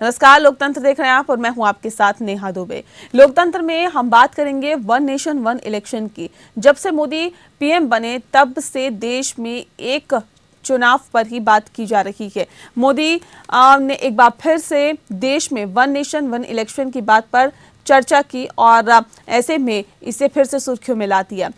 नमस्कार, लोकतंत्र देख रहे हैं आप और मैं हूं आपके साथ नेहा दुबे। लोकतंत्र में हम बात करेंगे वन नेशन वन इलेक्शन की। जब से मोदी पीएम बने तब से देश में एक चुनाव पर ही बात की जा रही है। मोदी ने एक बार फिर से देश में वन नेशन वन इलेक्शन की बात पर चर्चा की और ऐसे में इसे फिर से सुर्खियों में ला दिया।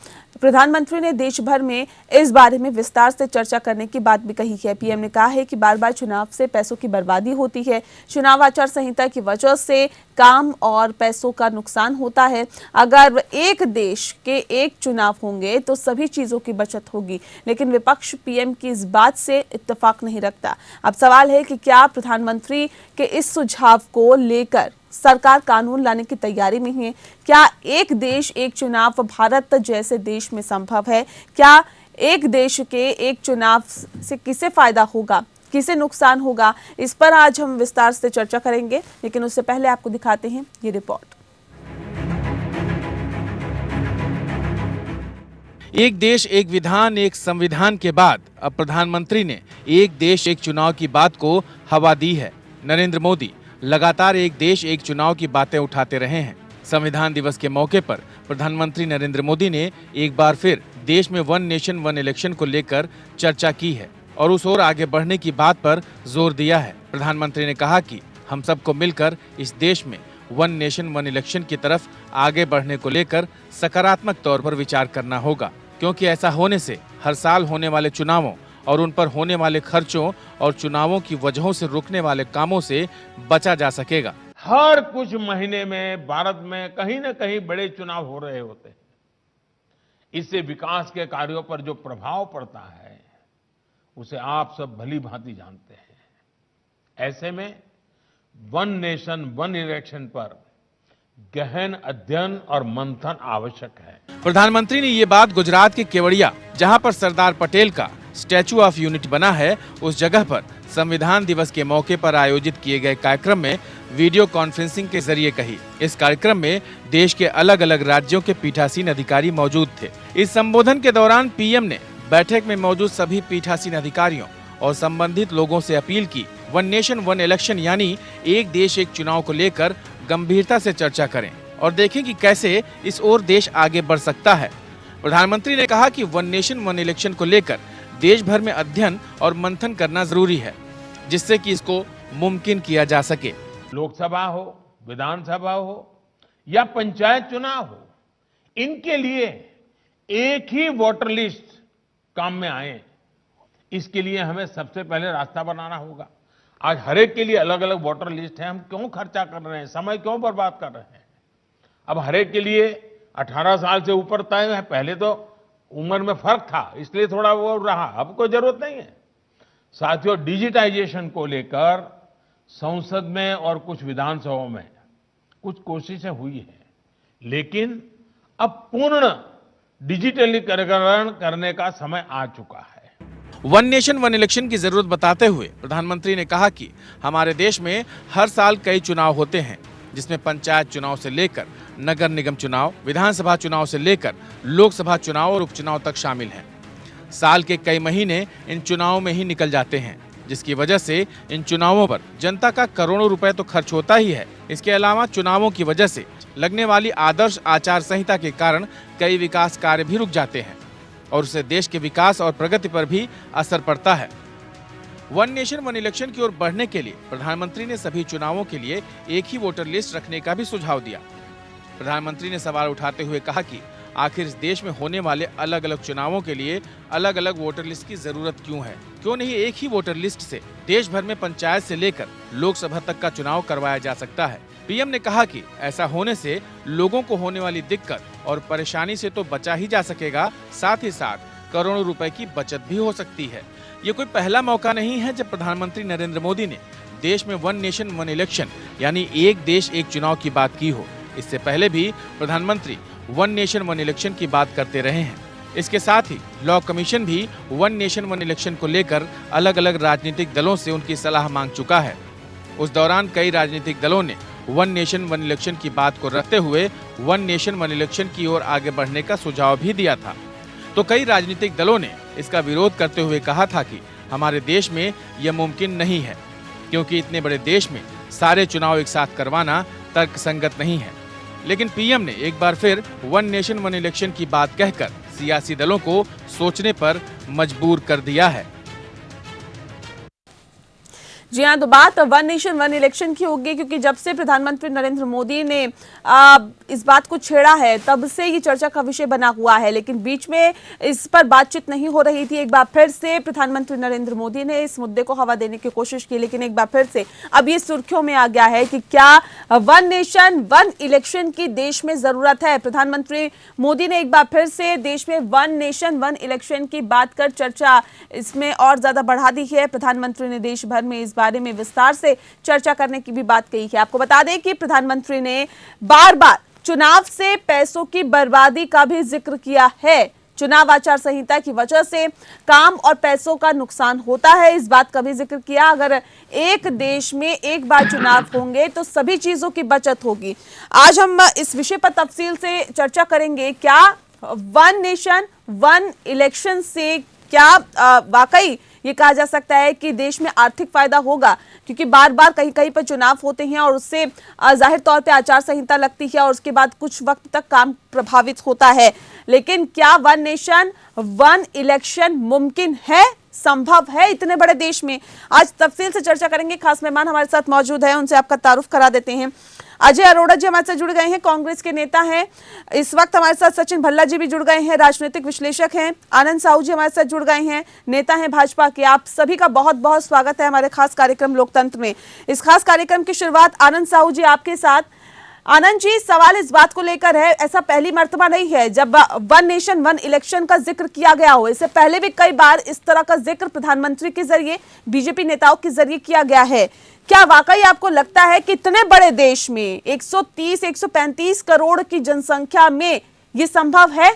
प्रधानमंत्री ने देश भर में इस बारे में विस्तार से चर्चा करने की बात भी कही है। पीएम ने कहा है कि बार बार चुनाव से पैसों की बर्बादी होती है। चुनाव आचार संहिता की वजह से काम और पैसों का नुकसान होता है। अगर एक देश के एक चुनाव होंगे तो सभी चीजों की बचत होगी, लेकिन विपक्ष पीएम की इस बात से इत्तेफाक नहीं रखता। अब सवाल है कि क्या प्रधानमंत्री के इस सुझाव को लेकर सरकार कानून लाने की तैयारी में है? क्या एक देश एक चुनाव भारत जैसे देश में संभव है? क्या एक देश के एक चुनाव से किसे फायदा होगा, किसे नुकसान होगा? इस पर आज हम विस्तार से चर्चा करेंगे, लेकिन उससे पहले आपको दिखाते हैं ये रिपोर्ट। एक देश एक विधान एक संविधान के बाद अब प्रधानमंत्री ने एक देश एक चुनाव की बात को हवा दी है। नरेंद्र मोदी लगातार एक देश एक चुनाव की बातें उठाते रहे हैं। संविधान दिवस के मौके पर प्रधानमंत्री नरेंद्र मोदी ने एक बार फिर देश में वन नेशन वन इलेक्शन को लेकर चर्चा की है और उस ओर आगे बढ़ने की बात पर जोर दिया है। प्रधानमंत्री ने कहा कि हम सबको मिलकर इस देश में वन नेशन वन इलेक्शन की तरफ आगे बढ़ने को लेकर सकारात्मक तौर पर विचार करना होगा, क्योंकि ऐसा होने से हर साल होने वाले चुनावों और उन पर होने वाले खर्चों और चुनावों की वजहों से रुकने वाले कामों से बचा जा सकेगा। हर कुछ महीने में भारत में कहीं न कहीं बड़े चुनाव हो रहे होते हैं। इससे विकास के कार्यों पर जो प्रभाव पड़ता है उसे आप सब भली भांति जानते हैं। ऐसे में वन नेशन वन इलेक्शन पर गहन अध्ययन और मंथन आवश्यक है। प्रधानमंत्री ने ये बात गुजरात के केवड़िया, जहां पर सरदार पटेल का स्टैचू ऑफ यूनिटी बना है, उस जगह पर संविधान दिवस के मौके पर आयोजित किए गए कार्यक्रम में वीडियो कॉन्फ्रेंसिंग के जरिए कही। इस कार्यक्रम में देश के अलग अलग राज्यों के पीठासीन अधिकारी मौजूद थे। इस संबोधन के दौरान पीएम ने बैठक में मौजूद सभी पीठासीन अधिकारियों और संबंधित लोगों से अपील की वन नेशन वन इलेक्शन यानी एक देश एक चुनाव को लेकर गंभीरता से चर्चा करें और देखें कि कैसे इस ओर देश आगे बढ़ सकता है। प्रधानमंत्री ने कहा कि वन नेशन वन इलेक्शन को लेकर देश भर में अध्ययन और मंथन करना जरूरी है, जिससे कि इसको मुमकिन किया जा सके। लोकसभा हो, विधानसभा हो या पंचायत चुनाव हो, इनके लिए एक ही वोटर लिस्ट काम में आए, इसके लिए हमें सबसे पहले रास्ता बनाना होगा। आज हर एक के लिए अलग अलग वोटर लिस्ट है। हम क्यों खर्चा कर रहे हैं, समय क्यों बर्बाद कर रहे हैं? अब हर एक के लिए 18 साल से ऊपर तय है। पहले तो उम्र में फर्क था, इसलिए थोड़ा वो रहा, अब कोई जरूरत नहीं है। साथियों, डिजिटाइजेशन को लेकर संसद में और कुछ विधानसभाओं में कुछ कोशिशें हुई है, लेकिन अब पूर्ण डिजिटलीकरण करने का समय आ चुका है। वन नेशन वन इलेक्शन की जरूरत बताते हुए प्रधानमंत्री ने कहा कि हमारे देश में हर साल कई चुनाव होते हैं, जिसमें पंचायत चुनाव से लेकर नगर निगम चुनाव, विधानसभा चुनाव से लेकर लोकसभा चुनाव और उपचुनाव तक शामिल हैं। साल के कई महीने इन चुनावों में ही निकल जाते हैं, जिसकी वजह से इन चुनावों पर जनता का करोड़ों रुपए तो खर्च होता ही है। इसके अलावा चुनावों की वजह से लगने वाली आदर्श आचार संहिता के कारण कई विकास कार्य भी रुक जाते हैं और उससे देश के विकास और प्रगति पर भी असर पड़ता है। वन नेशन वन इलेक्शन की ओर बढ़ने के लिए प्रधानमंत्री ने सभी चुनावों के लिए एक ही वोटर लिस्ट रखने का भी सुझाव दिया। प्रधानमंत्री ने सवाल उठाते हुए कहा कि आखिर इस देश में होने वाले अलग अलग चुनावों के लिए अलग अलग वोटर लिस्ट की जरूरत क्यों है? क्यों नहीं एक ही वोटर लिस्ट से देश भर में पंचायत से लेकर लोकसभा तक का चुनाव करवाया जा सकता है? पीएम ने कहा कि ऐसा होने से लोगों को होने वाली दिक्कत और परेशानी से तो बचा ही जा सकेगा, साथ ही साथ करोड़ों रुपए की बचत भी हो सकती है। ये कोई पहला मौका नहीं है जब प्रधानमंत्री नरेंद्र मोदी ने देश में वन नेशन वन इलेक्शन यानी एक देश एक चुनाव की बात की हो। इससे पहले भी प्रधानमंत्री वन नेशन वन इलेक्शन की बात करते रहे हैं। इसके साथ ही लॉ कमीशन भी वन नेशन वन इलेक्शन को लेकर अलग अलग राजनीतिक दलों से उनकी सलाह मांग चुका है। उस दौरान कई राजनीतिक दलों ने वन नेशन वन इलेक्शन की बात को रखते हुए वन नेशन वन इलेक्शन की ओर आगे बढ़ने का सुझाव भी दिया था। तो कई राजनीतिक दलों ने इसका विरोध करते हुए कहा था कि हमारे देश में यह मुमकिन नहीं है। क्योंकि इतने बड़े देश में सारे चुनाव एक साथ करवाना तर्कसंगत नहीं है। लेकिन पीएम ने एक बार फिर वन नेशन वन इलेक्शन की बात कहकर सियासी दलों को सोचने पर मजबूर कर दिया है। जी हाँ, तो बात वन नेशन वन इलेक्शन की होगी, क्योंकि जब से प्रधानमंत्री नरेंद्र मोदी ने इस बात को छेड़ा है तब से ये चर्चा का विषय बना हुआ है। लेकिन बीच में इस पर बातचीत नहीं हो रही थी। एक बार फिर से प्रधानमंत्री नरेंद्र मोदी ने इस मुद्दे को हवा देने की कोशिश की, लेकिन एक बार फिर से अब ये सुर्खियों में आ गया है कि क्या वन नेशन वन इलेक्शन की देश में जरूरत है। प्रधानमंत्री मोदी ने एक बार फिर से देश में वन नेशन वन इलेक्शन की बात कर चर्चा इसमें और ज्यादा बढ़ा दी है। प्रधानमंत्री ने देश भर में इस बारे में विस्तार से चर्चा करने की भी बात कही है। आपको बता दें कि प्रधानमंत्री ने बार बार चुनाव से पैसों की बर्बादी का भी जिक्र किया है। चुनाव आचार संहिता की वजह से काम और पैसों का नुकसान होता है, इस बात का भी जिक्र किया। अगर एक देश में एक बार चुनाव होंगे तो सभी चीजों की बचत होगी। आज हम इस विषय पर तफसील से चर्चा करेंगे। क्या वन नेशन वन इलेक्शन से क्या वाकई ये कहा जा सकता है कि देश में आर्थिक फायदा होगा, क्योंकि बार बार कहीं कहीं पर चुनाव होते हैं और उससे जाहिर तौर पे आचार संहिता लगती है और उसके बाद कुछ वक्त तक काम प्रभावित होता है। लेकिन क्या वन नेशन वन इलेक्शन मुमकिन है, संभव है इतने बड़े देश में? आज तफसील से चर्चा करेंगे। खास मेहमान हमारे साथ मौजूद है, उनसे आपका तारुफ करा देते हैं। अजय अरोड़ा जी हमारे साथ जुड़ गए हैं, कांग्रेस के नेता हैं। इस वक्त हमारे साथ सचिन भल्ला जी भी जुड़ गए हैं, राजनीतिक विश्लेषक हैं। आनंद साहू जी हमारे साथ जुड़ गए हैं, नेता हैं भाजपा के। आप सभी का बहुत बहुत स्वागत है हमारे खास कार्यक्रम लोकतंत्र में। इस खास कार्यक्रम की शुरुआत आनंद साहू जी आपके साथ। आनंद जी, सवाल इस बात को लेकर है, ऐसा पहली मर्तबा नहीं है जब वन नेशन वन इलेक्शन का जिक्र किया गया हो। इससे पहले भी कई बार इस तरह का जिक्र प्रधानमंत्री के जरिए, बीजेपी नेताओं के जरिए किया गया है। क्या वाकई आपको लगता है कि इतने बड़े देश में 130-135 करोड़ की जनसंख्या में ये संभव है?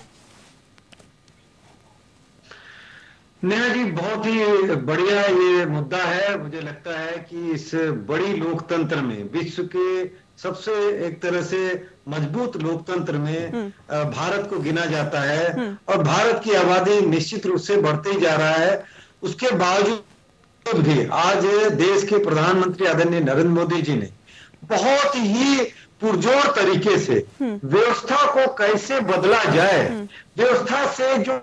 नेहा जी, बहुत ही बढ़िया ये मुद्दा है। मुझे लगता है कि इस बड़ी लोकतंत्र में, विश्व के सबसे एक तरह से मजबूत लोकतंत्र में भारत को गिना जाता है और भारत की आबादी निश्चित रूप से बढ़ते ही जा रहा है। उसके बावजूद भी आज देश के प्रधानमंत्री आदरणीय नरेंद्र मोदी जी ने बहुत ही पुरजोर तरीके से व्यवस्था को कैसे बदला जाए, व्यवस्था से जो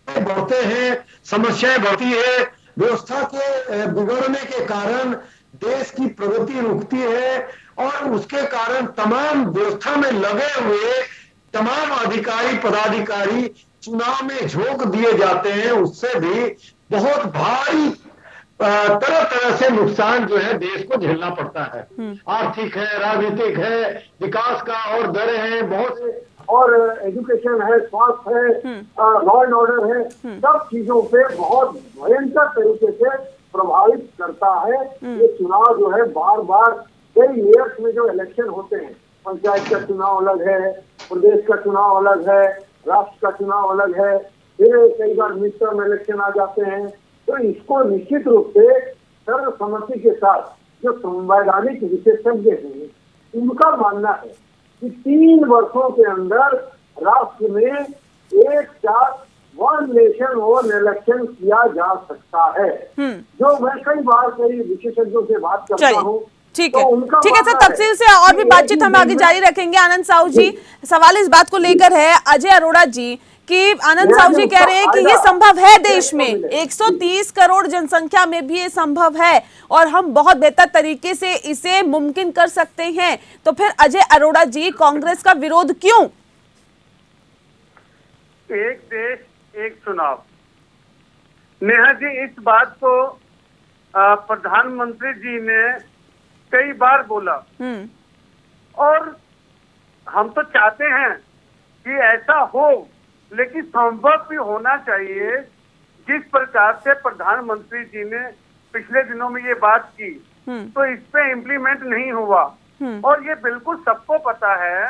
बढ़ते हैं समस्याएं बढ़ती है, व्यवस्था के बिगड़ने के कारण देश की प्रगति रुकती है और उसके कारण तमाम व्यवस्था में लगे हुए तमाम अधिकारी पदाधिकारी चुनाव में झोंक दिए जाते हैं। उससे भी बहुत भारी तरह तरह से नुकसान जो है देश को झेलना पड़ता है। आर्थिक है, राजनीतिक है, विकास का और दर है, बहुत और एजुकेशन है, स्वास्थ्य है, लॉ एंड ऑर्डर है, सब चीजों पे बहुत भयंकर तरीके से प्रभावित करता है। ये चुनाव जो है बार बार कई लेयर्स में जो इलेक्शन होते हैं, पंचायत का चुनाव अलग है, प्रदेश का चुनाव अलग है, राष्ट्र का चुनाव अलग है, फिर कई बार मिड टर्म इलेक्शन आ जाते हैं। तो इसको निश्चित रूप से सर्वसम्मति के साथ जो संवैधानिक विशेषज्ञ हैं उनका मानना है कि 3 वर्षों के अंदर राष्ट्र में एक साथ वन नेशन वन इलेक्शन किया जा सकता है। जो मैं कई विशेषज्ञों से बात करता हूँ। ठीक है, ठीक है सर, तफसील से और भी बातचीत हम आगे जारी रखेंगे। आनंद साहू जी, सवाल इस बात को लेकर है अजय अरोड़ा जी कि आनंद साहू जी कह रहे हैं कि ये संभव है, देश में 130 करोड़ जनसंख्या में भी ये संभव है और हम बहुत बेहतर तरीके से इसे मुमकिन कर सकते हैं। तो फिर अजय अरोड़ा जी, कांग्रेस का विरोध क्यों? एक देश एक चुनाव। नेहा जी, इस बात को प्रधानमंत्री जी ने कई बार बोला और हम तो चाहते हैं कि ऐसा हो, लेकिन संभव भी होना चाहिए। जिस प्रकार से प्रधानमंत्री जी ने पिछले दिनों में ये बात की तो इस पे इम्प्लीमेंट नहीं हुआ और ये बिल्कुल सबको पता है।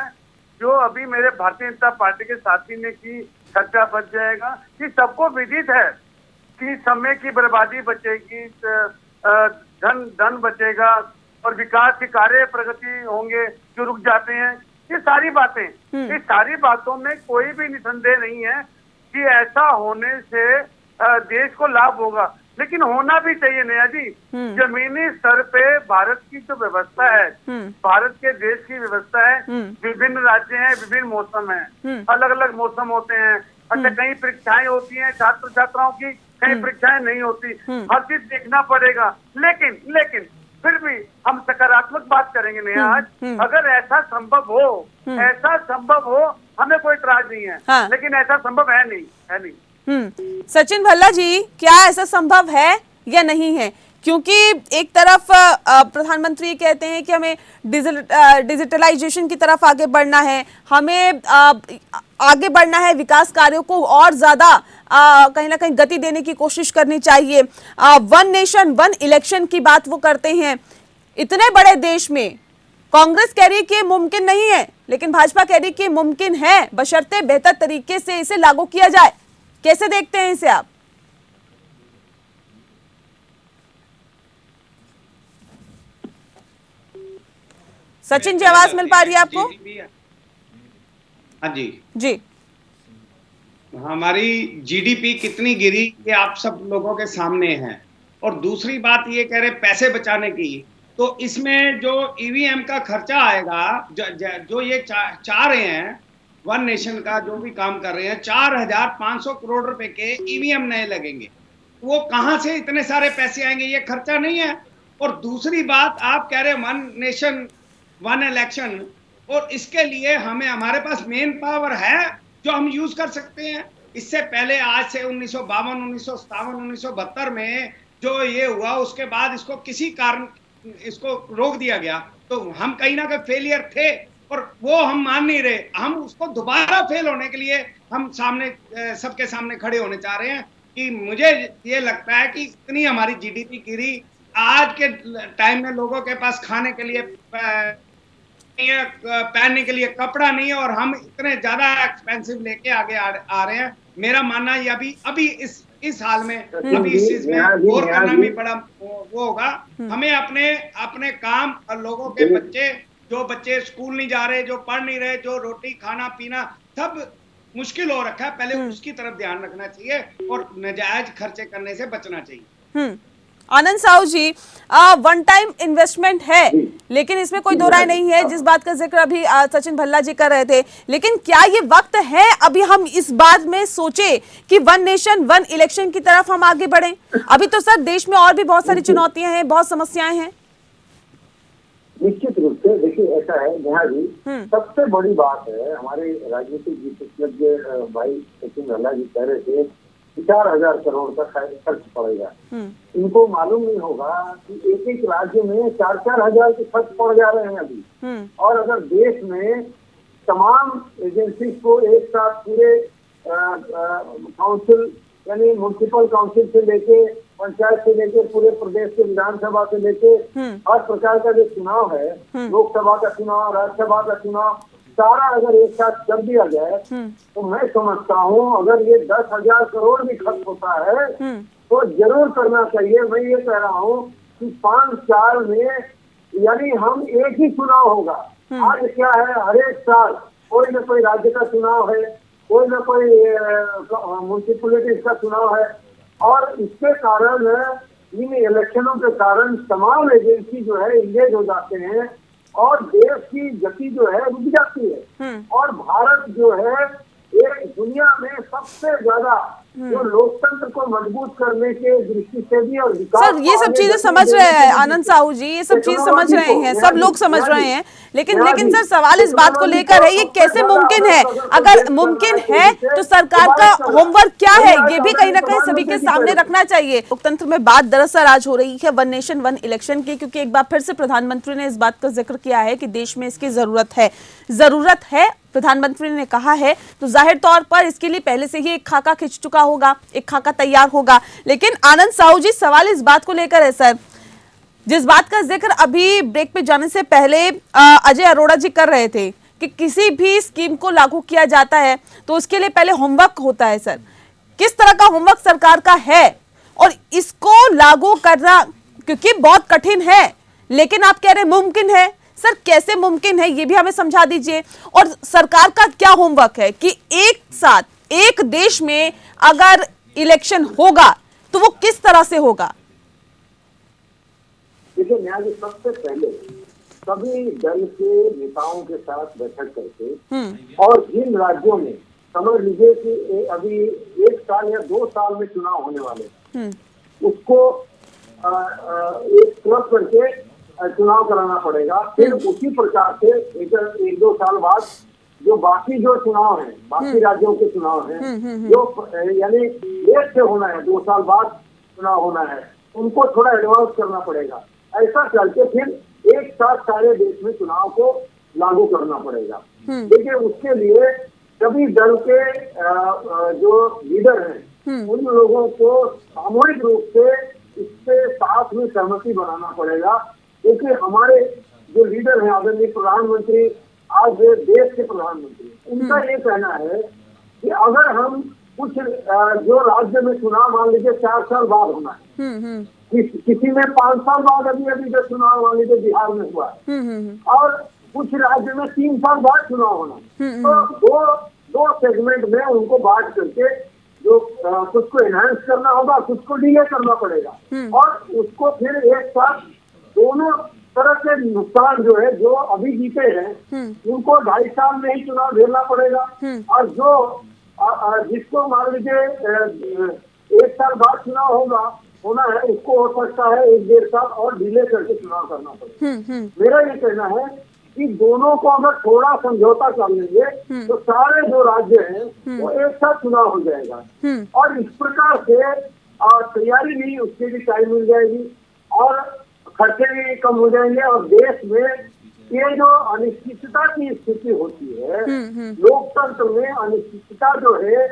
जो अभी मेरे भारतीय जनता पार्टी के साथी ने की खर्चा बच जाएगा, कि सबको विदित है कि समय की बर्बादी बचेगी, धन बचेगा और विकास के कार्य प्रगति होंगे जो रुक जाते हैं। ये सारी बातें, इस सारी बातों में कोई भी निसंदेह नहीं है कि ऐसा होने से देश को लाभ होगा। लेकिन होना भी चाहिए नेहा जी। जमीनी स्तर पे भारत की जो व्यवस्था है, भारत के देश की व्यवस्था है, विभिन्न राज्य हैं, विभिन्न मौसम हैं, अलग अलग मौसम होते हैं। अच्छा, कहीं परीक्षाएं होती हैं छात्र छात्राओं की, कहीं परीक्षाएं नहीं होती, हर चीज देखना पड़ेगा। लेकिन फिर भी हम सकारात्मक बात करेंगे नेहा आज। अगर ऐसा संभव हो, हमें कोई इतराज नहीं है। हाँ। लेकिन ऐसा संभव है नहीं। सचिन भल्ला जी, क्या ऐसा संभव है या नहीं है? क्योंकि एक तरफ प्रधानमंत्री कहते हैं कि हमें डिजिटलाइजेशन की तरफ आगे बढ़ना है, हमें आगे बढ़ना है, विकास कार्यों को और ज्यादा कहीं ना कहीं गति देने की कोशिश करनी चाहिए। वन नेशन वन इलेक्शन की बात वो करते हैं। इतने बड़े देश में कांग्रेस कह रही है कि मुमकिन नहीं है, लेकिन भाजपा कह रही है कि मुमकिन है, बशर्ते बेहतर तरीके से इसे लागू किया जाए। कैसे देखते हैं इसे आप? सचिन जी, आवाज मिल पा रही है आपको? हाँ जी जी। हमारी जीडीपी कितनी गिरी ये आप सब लोगों के सामने है। और दूसरी बात ये कह रहे पैसे बचाने की, तो इसमें जो ईवीएम का खर्चा आएगा, जो ये चाह रहे हैं वन नेशन का जो भी काम कर रहे हैं, 4,500 करोड़ रुपए के ईवीएम नए लगेंगे। वो कहां से इतने सारे पैसे आएंगे? ये खर्चा नहीं है। और दूसरी बात, आप कह रहे हैं वन नेशन वन इलेक्शन, और इसके लिए हमारे पास मेन पावर है जो हम यूज कर सकते हैं। इससे पहले आज से 1952, 1957, 1972 में जो ये हुआ, उसके बाद इसको किसी कारण इसको रोक दिया गया। तो हम कहीं ना कहीं फेलियर थे और वो हम मान नहीं रहे। हम उसको दोबारा फेल होने के लिए हम सबके सामने खड़े होने चाह रहे हैं। कि मुझे ये लगता है कि इतनी हमारी जीडीपी गिरी, आज के टाइम में लोगों के पास खाने के लिए पहनने के लिए कपड़ा नहीं है, और हम इतने ज्यादा एक्सपेंसिव लेके आगे आ रहे हैं। मेरा मानना है अभी इस हाल में अभी इस चीज में गौर करना भी बड़ा वो होगा। हमें अपने काम और लोगों के बच्चे स्कूल नहीं जा रहे, जो पढ़ नहीं रहे, जो रोटी खाना पीना सब मुश्किल हो रखा है, पहले उसकी तरफ ध्यान रखना चाहिए और नाजायज खर्चे करने से बचना चाहिए। आनंद साहू जी, वन टाइम इन्वेस्टमेंट है, लेकिन इसमें कोई दो राय नहीं है, जिस बात का जिक्र अभी सचिन भल्ला जी कर रहे थे। लेकिन क्या ये वक्त है अभी हम इस बात में सोचे कि वन नेशन वन इलेक्शन की तरफ हम आगे बढ़ें? अभी तो सर देश में और भी बहुत सारी चुनौतियां हैं, बहुत समस्याएं हैं। निश्चित रूप से देखिए, ऐसा है नेहा जी, सबसे बड़ी बात है, हमारे राजनीतिक विशेषज्ञ भाई सचिन भल्ला जी कह रहे थे 4,000 करोड़ का खर्च पड़ेगा। इनको मालूम नहीं होगा कि एक राज्य में 4-4 हजार के खर्च पड़ जा रहे हैं अभी। और अगर देश में तमाम एजेंसी को एक साथ पूरे काउंसिल यानी म्युनिसिपल काउंसिल से लेके पंचायत से लेके पूरे प्रदेश के विधानसभा से लेके हर प्रकार का जो चुनाव है, लोकसभा का चुनाव, राज्यसभा का चुनाव, सारा अगर एक साथ कर दिया जाए तो मैं समझता हूँ अगर ये 10,000 करोड़ भी खर्च होता है तो जरूर करना चाहिए। मैं ये कह रहा हूँ कि 5 साल में यानी हम एक ही चुनाव होगा। आज क्या है, हर एक साल कोई न कोई राज्य का चुनाव है, कोई न कोई म्युनिसिपैलिटीज का चुनाव है, और इसके कारण इन इलेक्शनों के कारण तमाम एजेंसी जो है इंगेज हो जाते हैं और देश की गति जो है रुक जाती है। और भारत जो है ये दुनिया में सबसे ज्यादा जो लोकतंत्र को मजबूत करने के दृष्टि से भी और सर ये सब चीजें समझ रहे हैं आनंद साहू जी, ये सब चीज समझ रहे हैं, सब लोग समझ रहे हैं, लेकिन सर सवाल इस बात को लेकर है, ये कैसे मुमकिन है? अगर मुमकिन है तो सरकार का होमवर्क क्या है, ये भी कहीं ना कहीं सभी के सामने रखना चाहिए। लोकतंत्र में बात दरअसल आज हो रही है वन नेशन वन इलेक्शन की, क्योंकि एक बार फिर से प्रधानमंत्री ने इस बात का जिक्र किया है कि देश में इसकी जरूरत है। प्रधानमंत्री ने कहा है तो जाहिर तौर पर इसके लिए पहले से ही एक खाका खिंच चुका होगा, एक खाका तैयार होगा। लेकिन आनंद साहू जी, सवाल इस बात को लेकर है सर, जिस बात का जिक्र अभी ब्रेक पे जाने से पहले अजय अरोड़ा जी कर रहे थे कि किसी भी स्कीम को लागू किया जाता है तो उसके लिए पहले होमवर्क होता है। सर किस तरह का होमवर्क सरकार का है और इसको लागू करना क्योंकि बहुत कठिन है, लेकिन आप कह रहे मुमकिन है, सर कैसे मुमकिन है ये भी हमें समझा दीजिए। और सरकार का क्या होमवर्क है कि एक साथ एक देश में अगर इलेक्शन होगा तो वो किस तरह से होगा? देखिए न्याय जी, सबसे पहले सभी दल के नेताओं के साथ बैठक करके और जिन राज्यों में समझ लीजिए कि अभी 1 साल या 2 साल में चुनाव होने वाले हैं, उसको एक क्लब करके चुनाव कराना पड़ेगा। फिर उसी प्रकार से 1-2 साल बाद जो बाकी जो चुनाव है, बाकी राज्यों के चुनाव हैं, जो यानी लेट से होना है, 2 साल बाद चुनाव होना है, उनको थोड़ा एडवांस करना पड़ेगा। ऐसा करके फिर एक साथ सारे देश में चुनाव को लागू करना पड़ेगा। देखिए उसके लिए सभी दल के जो लीडर हैं, उन लोगों को सामूहिक रूप से इससे साथ में सहमति बनाना पड़ेगा, क्योंकि हमारे जो लीडर हैं, आदरणीय प्रधानमंत्री, आज देश के प्रधानमंत्री, उनका ये कहना है कि अगर हम कुछ जो राज्य में चुनाव मान लीजिए 4 साल बाद होना है, किसी में 5 साल बाद अभी जो चुनाव मान लीजिए बिहार में हुआ है, और कुछ राज्य में 3 साल बाद चुनाव होना है, तो दो सेगमेंट में उनको बांट करके जो कुछ को एनहांस करना होगा, कुछ को डिले करना पड़ेगा, और उसको फिर एक साथ दोनों तरह के नुकसान जो है, जो अभी जीते हैं उनको 2.5 साल में ही चुनाव झेलना पड़ेगा, और जो जिसको मान लीजिए 1 साल बाद चुनाव होना है, उसको हो सकता है 1-1.5 साल और डिले करके चुनाव करना पड़ेगा। मेरा ये कहना है कि दोनों को अगर थोड़ा समझौता कर लेंगे तो सारे जो राज्य हैं वो एक साथ चुनाव हो जाएगा, और इस प्रकार से तैयारी भी, उसके भी टाइम मिल जाएगी और खर्चे भी कम हो जाएंगे, और देश में ये जो अनिश्चितता की स्थिति होती है, लोकतंत्र में अनिश्चितता जो है,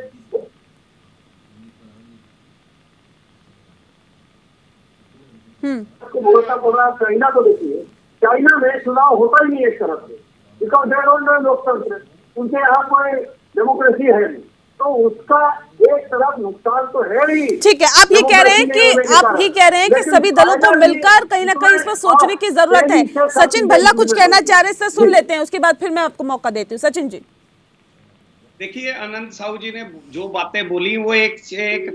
बोलता पड़ा चाइना को देखिए, चाइना में चुनाव होता ही नहीं एक तरफ से, बिकॉज दे डोंट नो लोकतंत्र, उनके यहाँ कोई डेमोक्रेसी है नहीं, तो उसका एक तरफ नुकसान तो है ही। ठीक है, आप ये कह रहे हैं कि सभी दलों को मिलकर कहीं ना कहीं इस पर सोचने की जरूरत है। सचिन भल्ला कुछ कहना चाह रहे हैं, सुन लेते हैं, उसके बाद फिर मैं आपको मौका देती हूँ। सचिन जी, देखिए अनंत साहू जी ने जो बातें बोली वो एक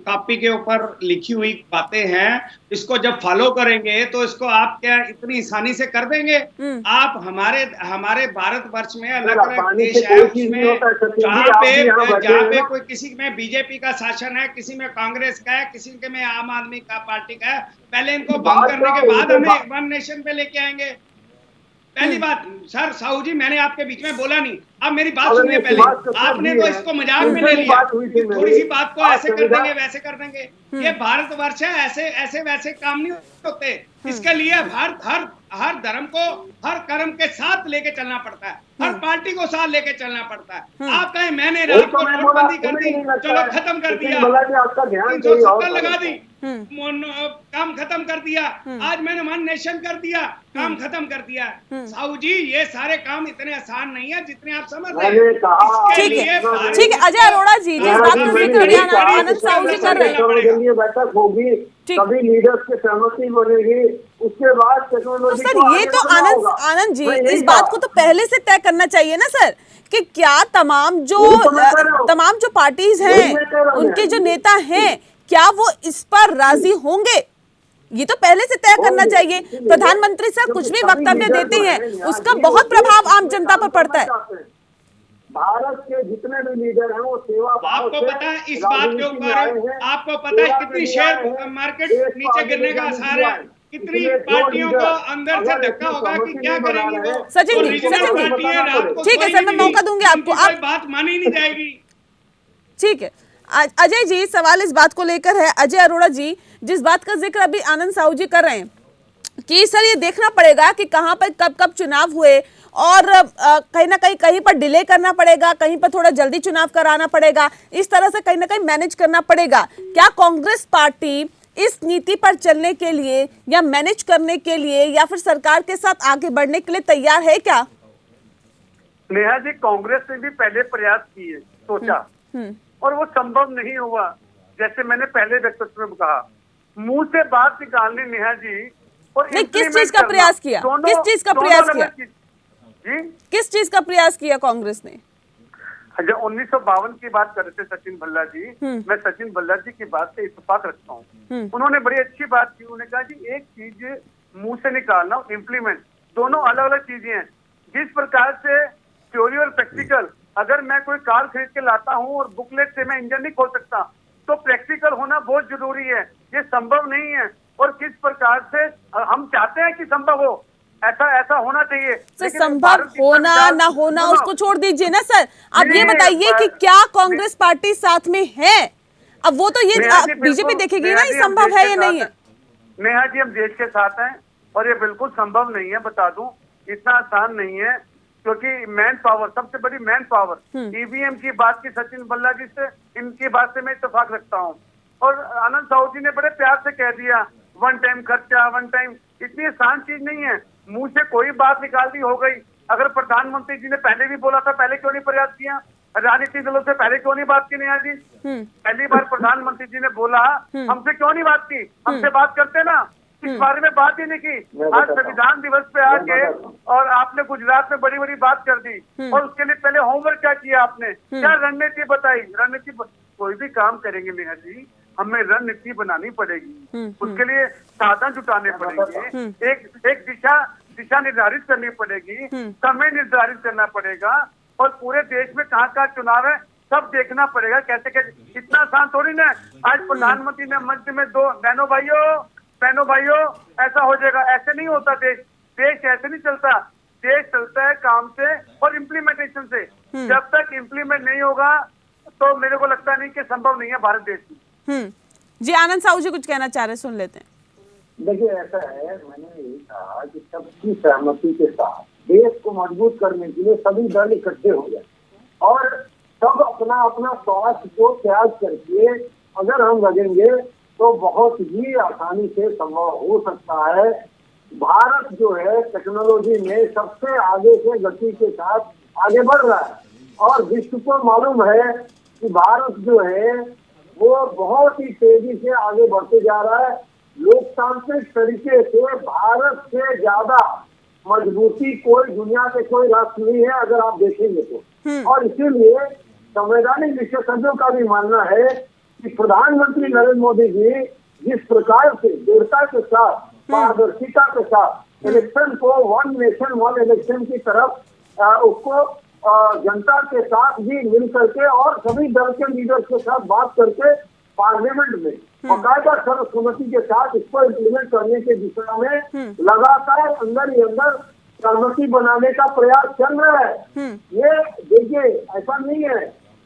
कॉपी के ऊपर लिखी हुई बातें हैं। इसको जब फॉलो करेंगे तो इसको आप क्या इतनी आसानी से कर देंगे? आप हमारे भारतवर्ष में अलग अलग देश है, उसमें जहाँ पे कोई किसी में बीजेपी का शासन है, किसी में कांग्रेस का है, किसी के में आम आदमी का पार्टी का है, पहले इनको बंद करने के बाद हमें 1 नेशन पे लेके आएंगे। पहली बात सर, साहू जी मैंने आपके बीच में बोला नहीं, आप मेरी बात सुनिए पहले। आपने तो इसको मजाक में ले लिया, थोड़ी सी बात को ऐसे कर देंगे वैसे कर देंगे। ये भारतवर्ष है, ऐसे वैसे काम नहीं होते। इसके लिए हर धर्म को हर कर्म के साथ लेके चलना पड़ता है, हर पार्टी को साथ लेके चलना पड़ता है। आप कहें मैंने रात को नोटबंदी कर दी, चलो खत्म कर दिया, 370 लगा दी, काम खत्म कर दिया, आज मैंने 1 नेशन कर दिया, काम खत्म कर दिया। साहू जी ये सारे काम इतने आसान नहीं है जितने आप समझ रहे हैं। ठीक है अजय अरोड़ा जी, जिस बात का जिक्र आनंद साहू जी कर रहे हैं, बैठक होगी, सभी लीडर्स की सहमति बनेगी, उसके बाद टेक्नोलॉजी। सर ये तो आनंद जी, इस बात को तो पहले से तय करना चाहिए ना सर, कि क्या तमाम जो पार्टीज हैं, उनके जो नेता हैं, क्या वो इस पर राजी होंगे? ये तो पहले से तय करना चाहिए। प्रधानमंत्री सर कुछ भी वक्तव्य देते हैं, उसका बहुत प्रभाव आम जनता पर पड़ता है। भारत के जितने भी लीडर हैं वो सेवा आपको पता है इस बात के ऊपर, आपको पता है कितनी शेयर मार्केट नीचे गिरने का आसार है, कितनी पार्टियों को अंदर से धक्का होगा कि क्या करेंगी वो। सचिन जी ठीक है सर, मैं मौका दूंगी आपको, आप बात मानी नहीं जाएगी। ठीक है अजय जी, सवाल इस बात को लेकर है, अजय अरोड़ा जी जिस बात का जिक्र अभी आनंद साहू जी कर रहे हैं कि सर ये देखना पड़ेगा कि कहां पर कब चुनाव हुए, और कहीं ना कहीं पर डिले करना पड़ेगा, कहीं पर थोड़ा जल्दी चुनाव कराना पड़ेगा, इस तरह से कहीं ना कहीं मैनेज करना पड़ेगा। क्या कांग्रेस पार्टी इस नीति पर चलने के लिए या मैनेज करने के लिए या फिर सरकार के साथ आगे बढ़ने के लिए तैयार है क्या? नेहा जी, कांग्रेस ने भी पहले प्रयास किए, सोचा, और वो संभव नहीं हुआ। जैसे मैंने पहले वक्तव्य में कहा, मुंह से बात निकालनी नेहा जी, और नहीं, किस चीज का प्रयास किया? किस चीज का प्रयास किया? जी, किस चीज का प्रयास किया कांग्रेस ने? जब 1952 की बात कर रहे थे सचिन भल्ला जी, मैं सचिन भल्ला जी की बात से इत्तेफाक रखता हूँ। उन्होंने बड़ी अच्छी बात की। उन्होंने कहा जी एक चीज मुंह से निकालना और इम्प्लीमेंट दोनों अलग अलग चीजें हैं। जिस प्रकार से थ्योरी और प्रैक्टिकल, अगर मैं कोई कार खरीद के लाता हूँ और बुकलेट से मैं इंजन नहीं खोल सकता, तो प्रैक्टिकल होना बहुत जरूरी है। ये संभव नहीं है। और किस प्रकार से हम चाहते हैं कि संभव हो, ऐसा होना चाहिए। सर संभव होना ना होना उसको छोड़ दीजिए ना सर। अब ये बताइए कि क्या कांग्रेस पार्टी साथ में है? अब वो तो ये बीजेपी देखेगी ना ये संभव है या नहीं है। नेहा जी हम देश के साथ हैं और ये बिल्कुल संभव नहीं है। बता दूं इतना आसान नहीं है, क्योंकि मैन पावर, सबसे बड़ी मैन पावर। ईवीएम की बात की सचिन भल्ला जी से, इनकी बात से मैं इत्तेफाक रखता हूँ। और आनंद साहू जी ने बड़े प्यार से कह दिया वन टाइम खर्चा, वन टाइम, इतनी आसान चीज नहीं है। मुंह से कोई बात निकाल दी हो गई। अगर प्रधानमंत्री जी ने पहले भी बोला था, पहले क्यों नहीं प्रयास किया? राजनीतिक दलों से पहले क्यों नहीं बात की नेहा जी? पहली बार प्रधानमंत्री जी ने बोला, हमसे क्यों नहीं बात की? हमसे बात करते ना, इस बारे में बात ही नहीं की। आज संविधान दिवस पे आके और आपने गुजरात में बड़ी बड़ी बात कर दी। और उसके लिए पहले होमवर्क क्या किया आपने? क्या रणनीति बताई? रणनीति कोई भी काम करेंगे नेहा जी, हमें रणनीति बनानी पड़ेगी। उसके लिए साधन जुटाने पड़ेंगे, एक दिशा निर्धारित करनी पड़ेगी, समय निर्धारित करना पड़ेगा। और पूरे देश में कहाँ कहाँ चुनाव है सब देखना पड़ेगा। कैसे कैसे, इतना आसान थोड़ी ना। आज प्रधानमंत्री ने मंच में दो बहनों भाइयों ऐसा हो जाएगा, ऐसे नहीं होता। देश ऐसे नहीं चलता। देश चलता है काम से और इम्प्लीमेंटेशन से। जब तक इम्प्लीमेंट नहीं होगा तो मेरे को लगता नहीं कि संभव नहीं है भारत देश में। जी आनंद साहू जी कुछ कहना चाह रहे हैं, सुन लेते हैं। देखिए ऐसा है, मैंने यही कहा कि सबकी सहमति के साथ देश को मजबूत करने के लिए सभी दल इकट्ठे हो जाए और सब अपना अपना स्वार्थ को त्याग करके अगर हम लगेंगे तो बहुत ही आसानी से संभव हो सकता है। भारत जो है टेक्नोलॉजी में सबसे आगे से गति के साथ आगे बढ़ रहा है और विश्व को मालूम है कि भारत जो है वो बहुत ही तेजी से आगे बढ़ते जा रहा है। लोकतांत्रिक तरीके से भारत से ज्यादा मजबूती कोई दुनिया के कोई राष्ट्र नहीं है अगर आप देखेंगे तो। और इसीलिए संवैधानिक विशेषज्ञों का भी मानना है कि प्रधानमंत्री नरेंद्र मोदी जी जिस प्रकार से दृढ़ता के साथ, पारदर्शिता के साथ इलेक्शन को वन नेशन वन इलेक्शन की तरफ उसको जनता के साथ भी मिल करके और सभी दल के लीडर्स के साथ बात करके पार्लियामेंट में बाकायदा सर्वसम्मति के साथ इसको इम्प्लीमेंट करने के दिशा में लगातार अंदर ही अंदर सहमति बनाने का प्रयास चल रहा है। ये देखिए ऐसा नहीं है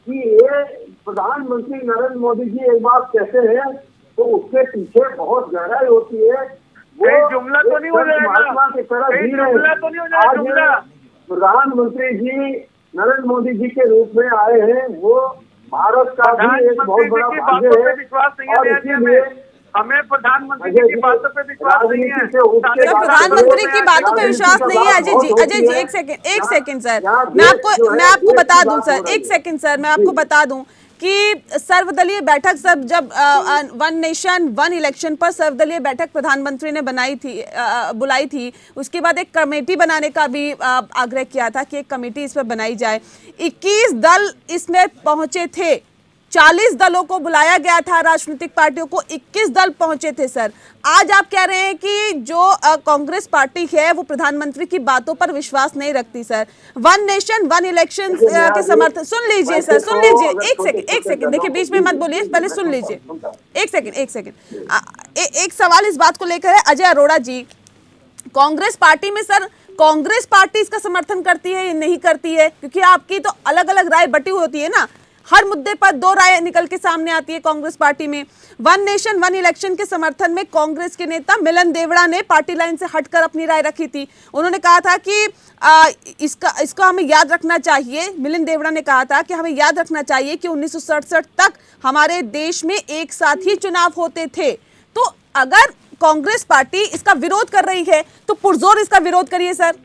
कि ये प्रधानमंत्री नरेंद्र मोदी जी एक बात कहते हैं तो उसके पीछे बहुत गहराई होती है। वो जुमला तो नहीं हो जाएगा, महात्मा की तरह जी रहे हैं। प्रधानमंत्री जी नरेंद्र मोदी जी के रूप में आए हैं, वो भारत का भी एक बहुत बड़ा भाग्य है। विश्वास नहीं है इसीलिए हमें प्रधानमंत्री की बातों पे विश्वास नहीं है। प्रधानमंत्री की बातों पे विश्वास नहीं है। अजय जी एक सेकंड सर, मैं आपको बता दूं सर, एक सेकंड सर, मैं आपको बता दूं कि सर्वदलीय बैठक सब जब वन नेशन वन इलेक्शन पर सर्वदलीय बैठक प्रधानमंत्री ने बुलाई थी, उसके बाद एक कमेटी बनाने का भी आग्रह किया था कि एक कमेटी इस पर बनाई जाए। 21 दल इसमें पहुंचे थे, 40 दलों को बुलाया गया था, राजनीतिक पार्टियों को 21 दल पहुंचे थे सर। आज आप कह रहे हैं कि जो कांग्रेस पार्टी है वो प्रधानमंत्री की बातों पर विश्वास नहीं रखती sir. One nation one election के समर्थन, सुन लीजिए सर, सुन लीजिए, एक सेकंड देखिए, बीच में मत बोलिए, पहले सुन लीजिए, एक सेकंड। एक सवाल इस बात को लेकर है अजय अरोड़ा जी, कांग्रेस पार्टी में सर, कांग्रेस पार्टी इसका समर्थन करती है या नहीं करती है? क्योंकि आपकी तो अलग अलग राय बटी होती है ना, हर मुद्दे पर दो राय निकल के सामने आती है कांग्रेस पार्टी में। वन नेशन वन इलेक्शन के समर्थन में कांग्रेस के नेता मिलन देवड़ा ने पार्टी लाइन से हटकर अपनी राय रखी थी। उन्होंने कहा था कि इसका हमें याद रखना चाहिए, मिलन देवड़ा ने कहा था कि हमें याद रखना चाहिए कि 1967 तक हमारे देश में एक साथ ही चुनाव होते थे। तो अगर कांग्रेस पार्टी इसका विरोध कर रही है तो पुरजोर इसका विरोध करिए सर,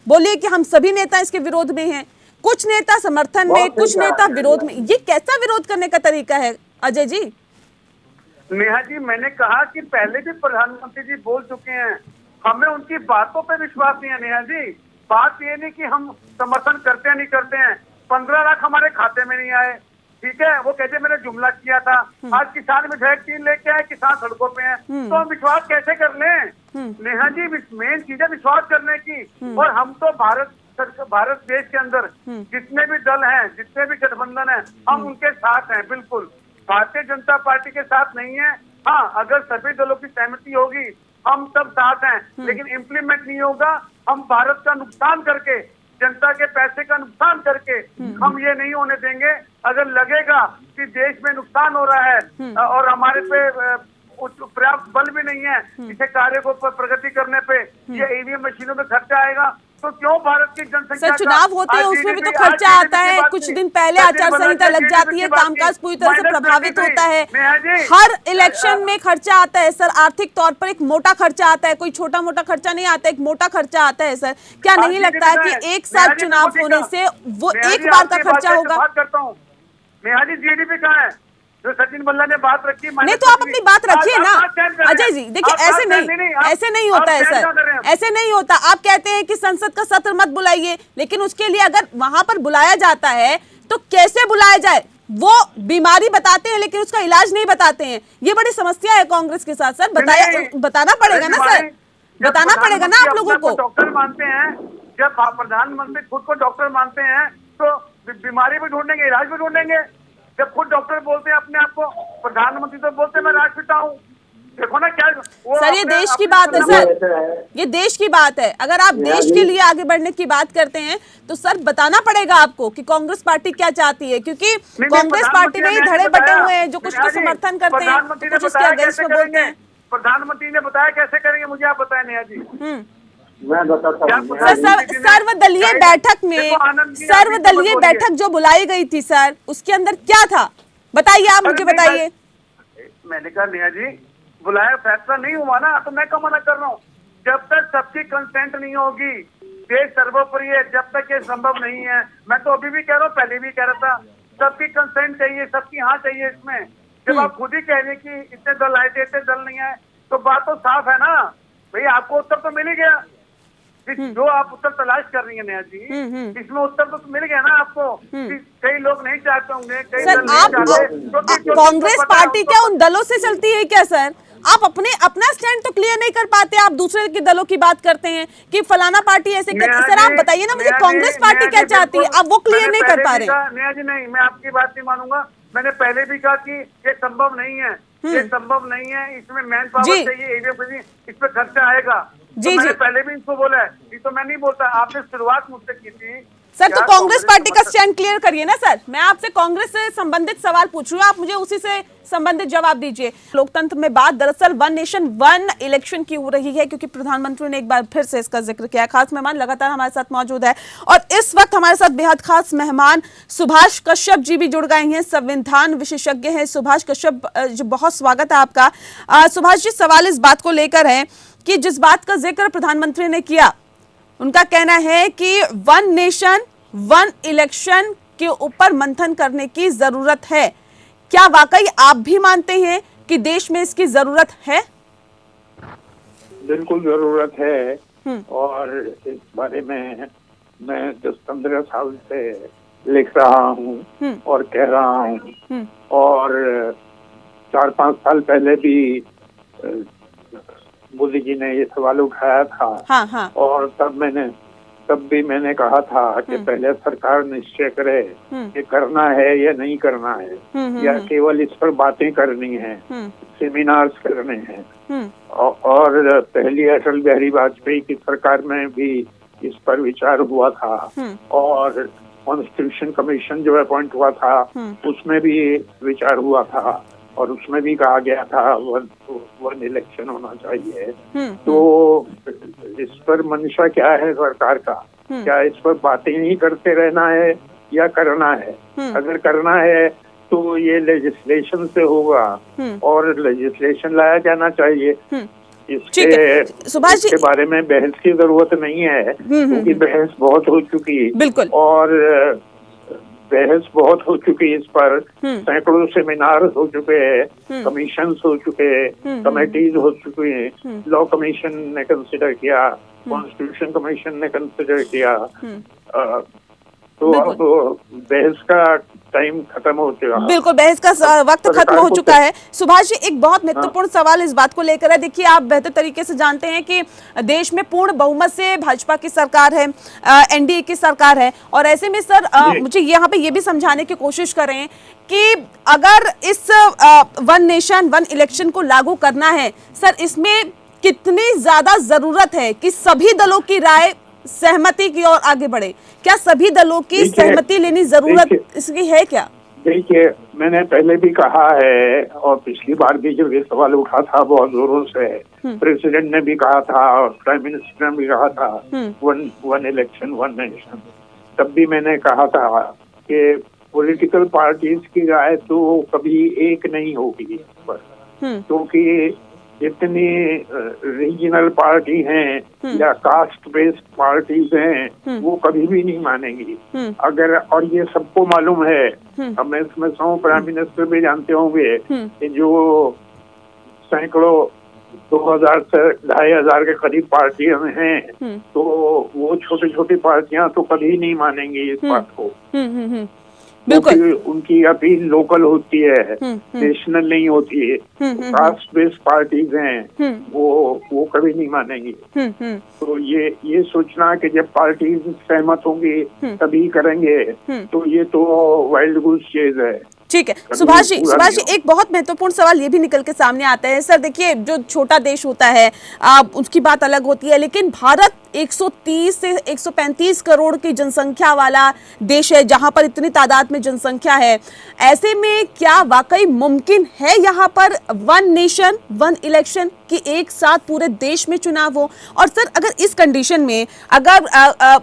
बोलिए कि हम सभी नेता इसके विरोध में हैं। कुछ नेता समर्थन में, कुछ नेता विरोध में, ये कैसा विरोध करने का तरीका है अजय जी? नेहा जी, मैंने कहा कि पहले भी प्रधानमंत्री जी बोल चुके हैं, हमें उनकी बातों पे विश्वास नहीं है। नेहा जी, बात ये नहीं कि हम समर्थन करते हैं नहीं करते हैं, 15 लाख हमारे खाते में नहीं आए, ठीक है। वो कहते मैंने जुमला किया था। आज किसान विधेयक 3 लेके आए, किसान सड़कों पे हैं, तो हम विश्वास कैसे कर लें? नेहा जी, मेन चीज है विश्वास करने की। और हम तो भारत देश के अंदर जितने भी दल हैं, जितने भी गठबंधन हैं, हम उनके साथ हैं, बिल्कुल। भारतीय जनता पार्टी के साथ नहीं है। हाँ, अगर सभी दलों की सहमति होगी हम सब साथ हैं, लेकिन इम्प्लीमेंट नहीं होगा। हम भारत का नुकसान करके, जनता के पैसे का नुकसान करके हम ये नहीं होने देंगे। अगर लगेगा कि देश में नुकसान हो रहा है और हमारे पे पर्याप्त बल भी नहीं है इसे कार्य को प्रगति करने पे, ये ईवीएम मशीनों में खर्चा आएगा, तो क्यों भारत की जनसंख्या सर चुनाव होते हैं उसमें भी तो खर्चा आता है। कुछ दिन पहले आचार संहिता लग जाती है, कामकाज पूरी तरह से प्रभावित होता है। हर इलेक्शन में खर्चा आता है सर, आर्थिक तौर पर एक मोटा खर्चा आता है, कोई छोटा मोटा खर्चा नहीं आता, एक मोटा खर्चा आता है सर। क्या नहीं लगता है कि एक साथ चुनाव होने से वो एक बार का खर्चा होगा? नेहा जी, जीडीपी कहाँ है जो सचिन बल्ला ने बात रखी? नहीं तो आप अपनी बात रखिए ना अजय जी। देखिए ऐसे नहीं होता है सर, ऐसे नहीं होता। आप कहते हैं कि संसद का सत्र मत बुलाइए, लेकिन उसके लिए अगर वहां पर बुलाया जाता है तो कैसे बुलाया जाए? वो बीमारी बताते हैं लेकिन उसका इलाज नहीं बताते हैं। ये बड़ी समस्या है कांग्रेस के साथ सर। बताना पड़ेगा ना सर, बताना पड़ेगा ना आप लोगों को। डॉक्टर मानते हैं, जब प्रधानमंत्री खुद को डॉक्टर मानते हैं तो बीमारी भी ढूंढेंगे, इलाज भी ढूंढेंगे। जब खुद डॉक्टर बोलते हैं अपने आप को, प्रधानमंत्री तो बोलते हैं मैं राजपिता हूँ। देखो ना क्या सर, ये देश की बात है सर, ये देश की बात है। अगर आप देश के लिए आगे बढ़ने की बात करते हैं तो सर बताना पड़ेगा आपको कि कांग्रेस पार्टी क्या चाहती है, क्योंकि कांग्रेस पार्टी में ही धड़े बटे हुए हैं जो कुछ को समर्थन करते हैं, कुछ उसके अगेंस्ट में बोलते हैं। प्रधानमंत्री ने बताया कैसे करेंगे, मुझे आप बताएं नेहा जी। मैं बताता हूँ सर्वदलीय बैठक में, सर्वदलीय बैठक जो बुलाई गई थी सर, उसके अंदर क्या था बताइए, आप मुझे बताइए। मैंने कहा नेहा जी, बुलाया फैसला नहीं हुआ ना, तो मैं क्यों मना कर रहा हूँ? जब तक सबकी कंसेंट नहीं होगी, देश सर्वोपरि है, जब तक ये संभव नहीं है। मैं तो अभी भी कह रहा हूँ, पहले भी कह रहा था, सबकी कंसेंट चाहिए, सबकी हाँ चाहिए इसमें। जब आप खुद ही कह रहे कि इतने दल आए थे, इतने दल नहीं आए, तो बात तो साफ है ना भाई। आपको उत्तर तो मिल ही गया, जो आप उत्तर तलाश कर रही है नेहा जी, इसमें उत्तर तो मिल गया ना आपको। कई लोग नहीं चाहते होंगे, कई दल नहीं चाहते। कांग्रेस पार्टी क्या उन दलों से चलती है क्या सर? आप अपना स्टैंड तो क्लियर नहीं कर पाते, आप दूसरे के दलों की बात करते हैं कि फलाना पार्टी ऐसे करती है। सर आप बताइए ना मुझे, कांग्रेस पार्टी क्या चाहती है? आप वो क्लियर नहीं कर पा रहे। नेहा जी नहीं, मैं आपकी बात नहीं मानूंगा। मैंने पहले भी कहा कि ये संभव नहीं है, ये संभव नहीं है, इसमें मैन पावर चाहिए, इस पे खर्चा आएगा। जी मैंने पहले भी इसको बोला है, ये तो मैं नहीं बोलता, आपने शुरुआत मुझसे की थी सर। तो कांग्रेस पार्टी का स्टैंड क्लियर करिए ना सर। मैं आपसे कांग्रेस से संबंधित सवाल पूछ रही हूँ, आप मुझे उसी से संबंधित जवाब दीजिए। लोकतंत्र में बात दरअसल वन नेशन वन इलेक्शन की हो रही है, क्योंकि प्रधानमंत्री ने एक बार फिर से इसका जिक्र किया। खास मेहमान लगातार हमारे साथ मौजूद है और इस वक्त हमारे साथ बेहद खास मेहमान सुभाष कश्यप जी भी जुड़ गए हैं, संविधान विशेषज्ञ हैं सुभाष कश्यप जी। बहुत स्वागत है आपका। सुभाष जी, सवाल इस बात को लेकर है कि जिस बात का जिक्र प्रधानमंत्री ने किया, उनका कहना है कि वन नेशन वन इलेक्शन के ऊपर मंथन करने की जरूरत है। क्या वाकई आप भी मानते हैं कि देश में इसकी जरूरत है? बिल्कुल जरूरत है, और इस बारे में मैं 10-15 साल से लिख रहा हूँ और कह रहा हूँ, और 4-5 साल पहले भी मोदी जी ने ये सवाल उठाया था। हाँ। और तब भी मैंने कहा था कि पहले सरकार निश्चय करे कि करना है या नहीं करना है, या केवल इस पर बातें करनी है, सेमिनार्स करने हैं। और पहली अटल बिहारी वाजपेयी की सरकार में भी इस पर विचार हुआ था, और कॉन्स्टिट्यूशन कमीशन जो अपॉइंट हुआ था उसमें भी विचार हुआ था, और उसमें भी कहा गया था वन इलेक्शन होना चाहिए। तो इस पर मंशा क्या है सरकार का? क्या इस पर बातें ही करते रहना है या करना है? अगर करना है तो ये लेजिस्लेशन से होगा, और लेजिस्लेशन लाया जाना चाहिए। इसके बारे में बहस की जरूरत नहीं है, क्योंकि बहस बहुत हो चुकी, बिल्कुल, और बहस बहुत हो चुकी इस पर। सैकड़ों सेमिनार हो चुके हैं, कमीशन हो चुके हैं, कमेटीज हो चुकी हैं। लॉ कमीशन ने कंसिडर किया, कॉन्स्टिट्यूशन कमीशन ने कंसिडर किया, तो अब बहस का टाइम खत्म हो चुका है। बिल्कुल, बहस का वक्त खत्म हो चुका है। सुभाष जी, एक बहुत महत्वपूर्ण सवाल इस बात को लेकर है। देखिए, आप बेहतर तरीके से जानते हैं कि देश में पूर्ण बहुमत से भाजपा की सरकार है, एनडीए की सरकार है, और ऐसे में सर मुझे यहाँ पे ये भी समझाने की कोशिश करें कि अगर इस वन नेशन वन इलेक्शन को लागू करना है सर, इसमें कितनी ज्यादा जरूरत है कि सभी दलों की राय सहमति की ओर आगे बढ़े? क्या सभी दलों की सहमति लेनी जरूरत इसकी है क्या? देखिए, मैंने पहले भी कहा है और पिछली बार भी जब ये सवाल उठा था बहुत जोरों से, प्रेसिडेंट ने भी कहा था और प्राइम मिनिस्टर ने भी कहा था वन इलेक्शन वन नेशन। तब भी मैंने कहा था कि पॉलिटिकल पार्टीज की राय तो कभी एक नहीं होगी इस पर, क्योंकि जितनी रीजनल पार्टी हैं या कास्ट बेस्ड पार्टीज हैं वो कभी भी नहीं मानेंगी। अगर, और ये सबको मालूम है, अब मैं इसमें प्राइम मिनिस्टर भी जानते होंगे कि जो सैकड़ों 2000 से 2500 के करीब पार्टियां हैं, तो वो छोटी छोटी पार्टियां तो कभी नहीं मानेंगी इस बात को। बिल्कुल, उनकी अपील लोकल होती है, नेशनल नहीं होती है। कास्ट बेस्ड पार्टीज हैं, वो कभी नहीं मानेंगी। तो ये सोचना कि जब पार्टीज सहमत होंगी तभी करेंगे, तो ये तो वाइल्ड गूस चेज है। ठीक है सुभाष जी, एक बहुत महत्वपूर्ण सवाल ये भी निकल के सामने आता है सर। देखिए, जो छोटा देश होता है उसकी बात अलग होती है, लेकिन भारत 130 से 135 करोड़ की जनसंख्या वाला देश है, जहां पर इतनी तादाद में जनसंख्या है। ऐसे में क्या वाकई मुमकिन है यहाँ पर वन नेशन वन इलेक्शन की एक साथ पूरे देश में चुनाव हो? और सर, अगर इस कंडीशन में अगर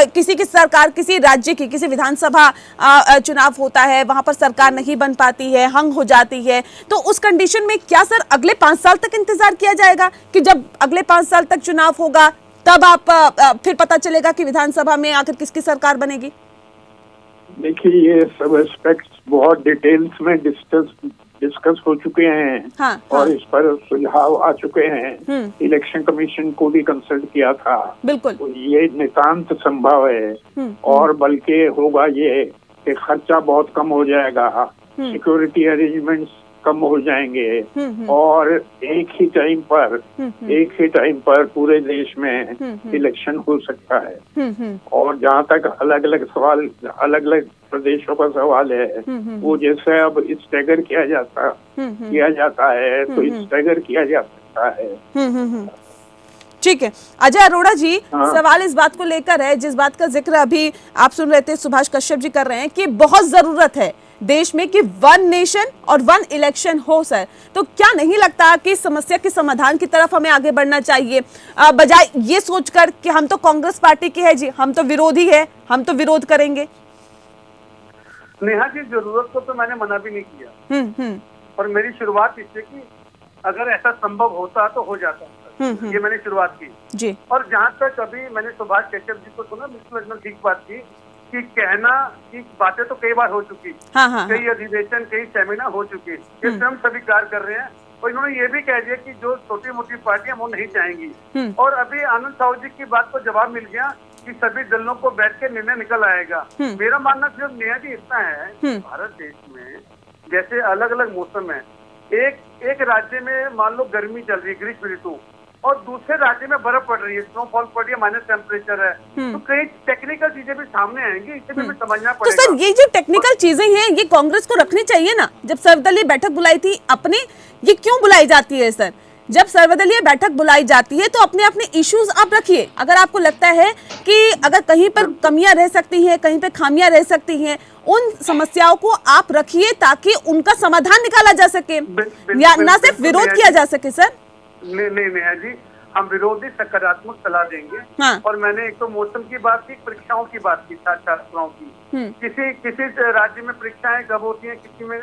किसी की सरकार, किसी राज्य की किसी विधानसभा चुनाव होता है, वहां पर सरकार नहीं बन पाती है, हंग हो जाती है, तो उस कंडीशन में क्या सर अगले 5 साल तक इंतजार किया जाएगा कि जब अगले 5 साल तक चुनाव होगा तब आप फिर पता चलेगा कि विधानसभा में आखिर किसकी सरकार बनेगी? देखिए, ये सब एस्पेक्ट्स बहुत डिटेल्स में डिस्कस हो चुके हैं। हाँ, और इस पर सुझाव आ चुके हैं। इलेक्शन कमीशन को भी कंसल्ट किया था। बिल्कुल, तो ये नितांत संभव है, और बल्कि होगा ये कि खर्चा बहुत कम हो जाएगा, सिक्योरिटी अरेंजमेंट्स कम हो जाएंगे, और एक ही टाइम पर पूरे देश में इलेक्शन हो सकता है। और जहाँ तक अलग अलग प्रदेशों का सवाल है, वो जैसे अब स्टैगर किया जाता है तो स्टैगर किया जा सकता है। ठीक है अजय अरोड़ा जी, सवाल इस बात को लेकर है, जिस बात का जिक्र अभी आप सुन रहे थे, सुभाष कश्यप जी कर रहे हैं कि बहुत जरूरत है देश में कि वन नेशन और वन इलेक्शन हो सर। तो क्या नहीं लगता कि समस्या के समाधान की तरफ हमें आगे बढ़ना चाहिए, बजाय ये सोचकर कि हम तो कांग्रेस पार्टी के हैं जी, हम तो विरोधी है, हम तो विरोध करेंगे? नेहा जी, जरूरत को तो मैंने मना भी नहीं किया, और मेरी शुरुआत इससे कि अगर ऐसा संभव होता तो हो जाता, ये मैंने शुरुआत की जी। और जहाँ तक अभी मैंने सुभाष कश्यप जी को सुना, बिल्कुल ठीक बात की कि कहना की बातें तो कई बार हो चुकी, कई अधिवेशन, कई सेमिनार हो चुके, ये स्वयं स्वीकार कर रहे हैं। और इन्होंने ये भी कह दिया कि जो छोटी मोटी पार्टियां वो नहीं चाहेंगी। और अभी आनंद साहू जी की बात को जवाब मिल गया कि सभी दलों को बैठ के निर्णय निकल आएगा। मेरा मानना सिर्फ नया जी इतना है, भारत देश में जैसे अलग अलग मौसम है, एक राज्य में मान लो गर्मी चल रही है, ग्रीष्म ऋतु, और दूसरे राज्य में बर्फ पड़ रही है, स्नोफॉल पड़ रही है, माइनस टेम्परेचर है, तो कई टेक्निकल चीजें भी सामने आएंगी, इसे भी समझना पड़ेगा। तो सर, ये जो टेक्निकल चीजें हैं ये कांग्रेस को रखनी चाहिए ना। जब सर्वदलीय बैठक बुलाई थी अपने, ये क्यों बुलाई जाती है सर? जब सर्वदलीय बैठक बुलाई जाती है तो अपने इश्यूज आप रखिए। अगर आपको लगता है कि अगर कहीं पर कमियां रह सकती हैं, कहीं पर खामियां रह सकती हैं, उन समस्याओं को आप रखिए ताकि उनका समाधान निकाला जा सके, या ना सिर्फ विरोध किया जा सके। सर नहीं नेहा जी, हम विरोधी सकारात्मक सलाह देंगे। और मैंने एक तो मौसम की बात की, परीक्षाओं की बात की, छात्राओं की, किसी राज्य में परीक्षाएं कब होती हैं, किसी में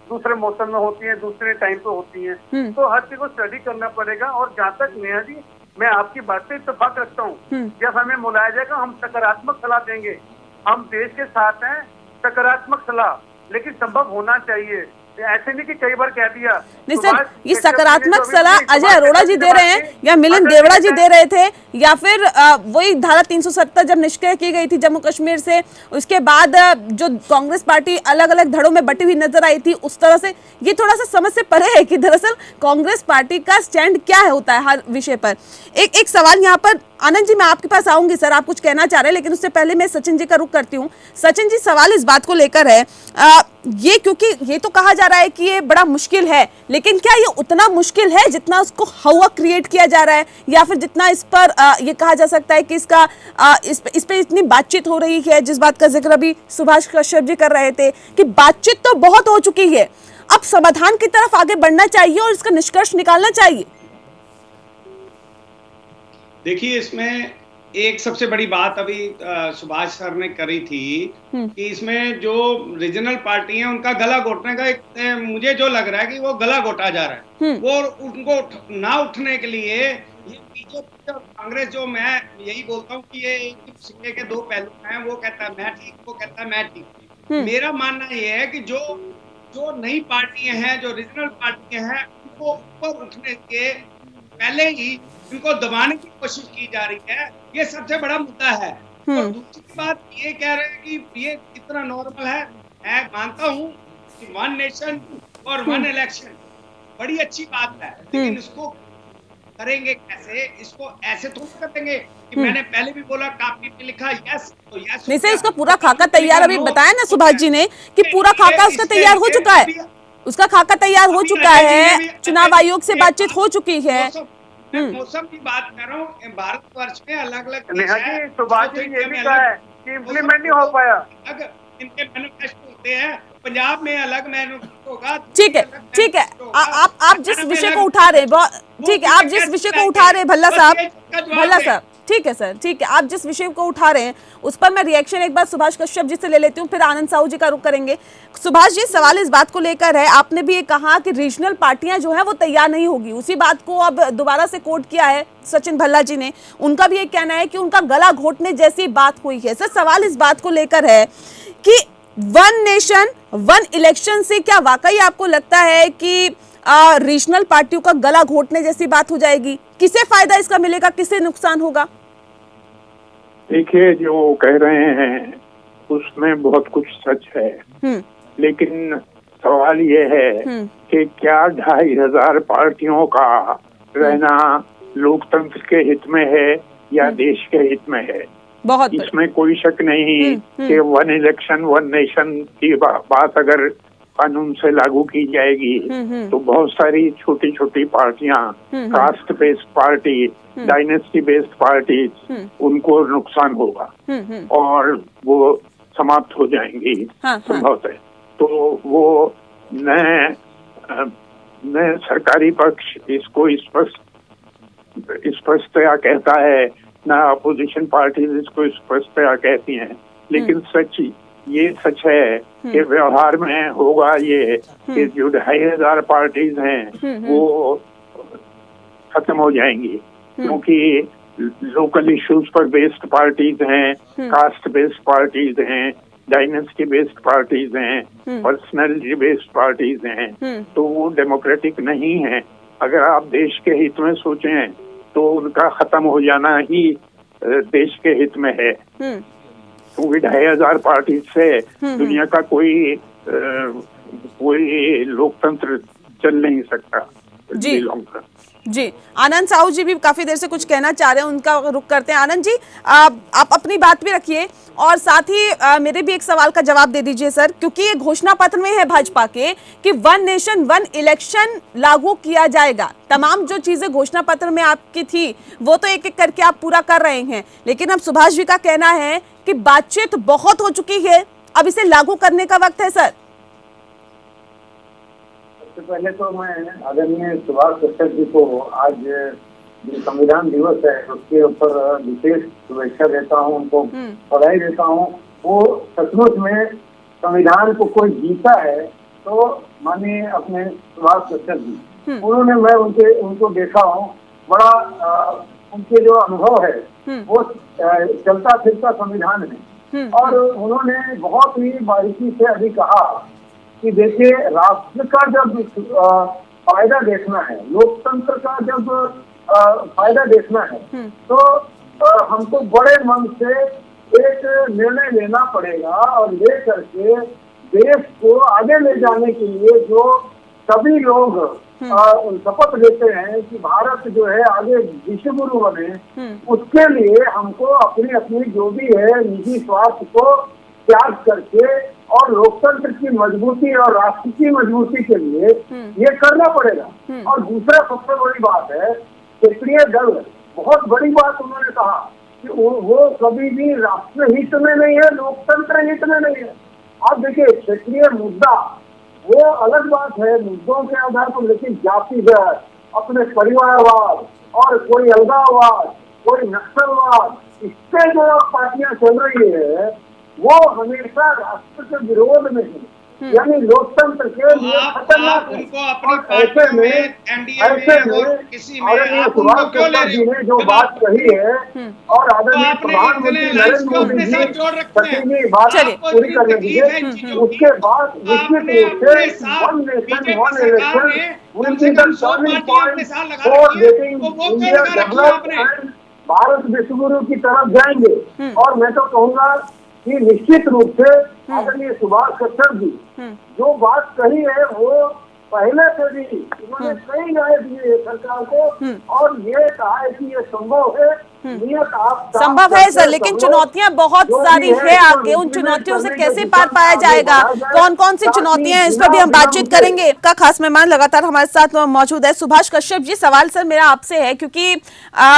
दूसरे मौसम में होती हैं, दूसरे टाइम पे होती हैं, तो हर चीज को स्टडी करना पड़ेगा। और जहाँ तक नेहा जी, मैं आपकी बात से इत्तेफाक रखता हूँ, जब हमें बुलाया जाएगा हम सकारात्मक सलाह देंगे। हम देश के साथ हैं, सकारात्मक सलाह, लेकिन संभव होना चाहिए, ऐसे नहीं कि कई बार कह दिया। नहीं सर, ये सकारात्मक सलाह अजय अरोड़ा जी दे रहे हैं या मिलिंद देवड़ा जी दे रहे थे, या फिर वही धारा 370 जब निष्क्रिय की गई थी जम्मू कश्मीर से, उसके बाद जो कांग्रेस पार्टी अलग अलग धड़ों में बटी हुई नजर आई थी, उस तरह से ये थोड़ा सा समझ से परे है कि दरअसल कांग्रेस पार्टी का स्टैंड क्या होता है हर विषय पर। एक सवाल यहाँ पर, आनंद जी मैं आपके पास आऊंगी सर, आप कुछ कहना चाह रहे हैं, लेकिन उससे पहले मैं सचिन जी का रुख करती हूँ। सचिन जी, सवाल इस बात को लेकर है, ये क्योंकि ये तो कहा जा रहा है कि ये बड़ा मुश्किल है, लेकिन क्या ये उतना मुश्किल है जितना उसको हवा क्रिएट किया जा रहा है, या फिर जितना इस पर ये कहा जा सकता है कि इसका इस पे इतनी बातचीत हो रही है, जिस बात का जिक्र अभी सुभाष कश्यप जी कर रहे थे कि बातचीत तो बहुत हो चुकी है, अब समाधान की तरफ आगे बढ़ना चाहिए और इसका निष्कर्ष निकालना चाहिए। देखिए, इसमें एक सबसे बड़ी बात अभी सुभाष सर ने करी थी कि इसमें जो रीजनल पार्टी है उनका गला घोटने का एक मुझे जो लग रहा है कि वो गला घोटा जा रहा है। वो उनको ना उठने के लिए ये बीजेपी और कांग्रेस, जो मैं यही बोलता हूँ कि ये एक सिक्के के दो पहलू हैं, वो कहता है मैं ठीक, वो कहता है मैं ठीक। मेरा मानना ये है कि जो नई पार्टियां हैं, जो रीजनल पार्टियां हैं, उनको ऊपर उठने के पहले ही उनको दबाने की कोशिश की जा रही है। ये सबसे बड़ा मुद्दा है। और दूसरी बात ये कह रहे हैं कि ये कितना नॉर्मल है। मैं मानता हूँ कि 1 नेशन और 1 इलेक्शन बड़ी अच्छी बात है, लेकिन इसको करेंगे कैसे? इसको ऐसे तो कर देंगे कि मैंने पहले भी बोला, कापी पे लिखा यस तो यस। नहीं सर, इसका पूरा खाका तैयार, अभी बताया ना सुभाष जी ने कि पूरा खाका उसका तैयार हो चुका है, उसका खाका तैयार हो चुका है, चुनाव आयोग से बातचीत हो चुकी है। मौसम की बात कर रहा हूँ, भारतवर्ष में अलग अलग नेहा जी, सुभाष जी ये भी कहा है कि इम्प्लीमेंट नहीं हो पाया, इनके मैनिफेस्टो होते हैं, पंजाब में अलग मैनिफेस्टो होगा। ठीक है, ठीक है, आप जिस विषय को उठा रहे हैं, ठीक है, आप जिस विषय को उठा रहे हैं भल्ला साहब, ठीक है सर, ठीक है, आप जिस विषय को उठा रहे हैं उस पर मैं रिएक्शन एक बार सुभाष कश्यप जी से ले लेती हूँ, फिर आनंद साहू जी का रुख करेंगे। सुभाष जी, सवाल इस बात को लेकर है, आपने भी ये कहा कि रीजनल पार्टियां जो है वो तैयार नहीं होगी, उसी बात को अब दोबारा से कोट किया है सचिन भल्ला जी ने, उनका भी ये कहना है कि उनका गला घोटने जैसी बात हुई है। सर, सवाल इस बात को लेकर है कि 1 नेशन 1 इलेक्शन से क्या वाकई आपको लगता है कि रीजनल पार्टियों का गला घोटने जैसी बात हो जाएगी? किसे फायदा इसका मिलेगा, किसे नुकसान होगा? देखिए, जो कह रहे हैं उसमें बहुत कुछ सच है, लेकिन सवाल ये है कि क्या 2500 पार्टियों का रहना लोकतंत्र के हित में है या देश के हित में है? बहुत इसमें कोई शक नहीं कि 1 इलेक्शन 1 नेशन की बात अगर कानून से लागू की जाएगी तो बहुत सारी छोटी छोटी पार्टियां, caste based party, dynasty based party, उनको नुकसान होगा और वो समाप्त हो जाएंगी संभवतः। तो वो नए सरकारी पक्ष इसको स्पष्टतया कहता है, ना अपोजिशन पार्टी इसको स्पष्टतया कहती हैं, लेकिन ये सच है कि व्यवहार में होगा ये कि जो 2500 पार्टीज हैं वो खत्म हो जाएंगी, क्योंकि लोकल इश्यूज पर बेस्ड पार्टीज हैं, कास्ट बेस्ड पार्टीज हैं, डायनेस्टी बेस्ड पार्टीज हैं, पर्सनैलिटी बेस्ड पार्टीज हैं, तो वो डेमोक्रेटिक नहीं है। अगर आप देश के हित में सोचें तो उनका खत्म हो जाना ही देश के हित में है, क्योंकि 2500 पार्टी से दुनिया का कोई लोकतंत्र चल नहीं सकता जी। आनंद साहू जी भी काफी देर से कुछ कहना चाह रहे हैं, उनका रुख करते हैं। आनंद जी, आप अपनी बात भी रखिए और साथ ही मेरे भी एक सवाल का जवाब दे दीजिए सर, क्योंकि ये घोषणा पत्र में है भाजपा के कि 1 नेशन 1 इलेक्शन लागू किया जाएगा। तमाम जो चीजें घोषणा पत्र में आपकी थी वो तो एक एक करके आप पूरा कर रहे हैं, लेकिन अब सुभाष जी का कहना है कि बातचीत बहुत हो चुकी है, अब इसे लागू करने का वक्त है। सर, सबसे पहले तो मैं आदरणीय सुभाष कश्यप जी को आज जो संविधान दिवस है उसके ऊपर विशेष शुभेच्छा देता हूँ, उनको बधाई देता हूँ। वो सचमुच में संविधान को कोई जीता है तो मानिए अपने सुभाष कश्यप जी, उन्होंने, मैं उनको देखा हूँ, बड़ा उनके जो अनुभव है वो चलता फिरता संविधान है, और उन्होंने बहुत ही बारीकी से अभी कहा कि देखिए, राष्ट्र का जब फायदा देखना है, लोकतंत्र का जब फायदा देखना है तो हमको बड़े मन से एक निर्णय लेना पड़ेगा और ले करके देश को आगे ले जाने के लिए जो सभी लोग शपथ लेते हैं कि भारत जो है आगे विश्व गुरु बने, उसके लिए हमको अपनी अपनी जो भी है निजी स्वार्थ को त्याग करके और लोकतंत्र की मजबूती और राष्ट्र की मजबूती के लिए ये करना पड़ेगा। और दूसरा सबसे बड़ी बात है क्षेत्रीय दल, बहुत बड़ी बात उन्होंने कहा कि वो कभी भी राष्ट्र हित में नहीं है, लोकतंत्र हित में नहीं है। आप देखिए क्षेत्रीय मुद्दा वो अलग बात है मुद्दों के आधार पर, लेकिन जातिगत अपने परिवारवाद और कोई अलगाववाद, कोई नक्सलवाद, इससे जो पार्टियां चल रही है वो हमेशा राष्ट्र के विरोध में है, यानी लोकतंत्र के लिए खतरनाक है। उनको अपनी पार्टियों में एनडीए में और किसी में आप उनको क्यों ले रहे हो? जो बात कही है और आदरणीय प्रधानमंत्री नरेंद्र मोदी जी सचिनी बात पूरी करने दीजिए, उसके बाद निश्चित रूप से वन नेशन वन इलेक्शन उनकी turning point for getting India developed and Bharat विश्वगुरु की तरफ जाएंगे। और मैं तो कहूँगा कि निश्चित रूप से आदरणीय सुभाष कच्छप जी जो बात कही है वो पहले से भी उन्होंने कई राय दिए सरकार को और ये कहा है कि ये संभव है, नियत आप संभव है सर, लेकिन चुनौतियां बहुत सारी है आगे, उन चुनौतियों से कैसे पार पाया जाएगा, कौन कौन सी चुनौतियां हैं, इस पर भी हम बातचीत करेंगे। का खास मेहमान लगातार हमारे साथ मौजूद है सुभाष कश्यप जी। सवाल सर मेरा आपसे है, क्योंकि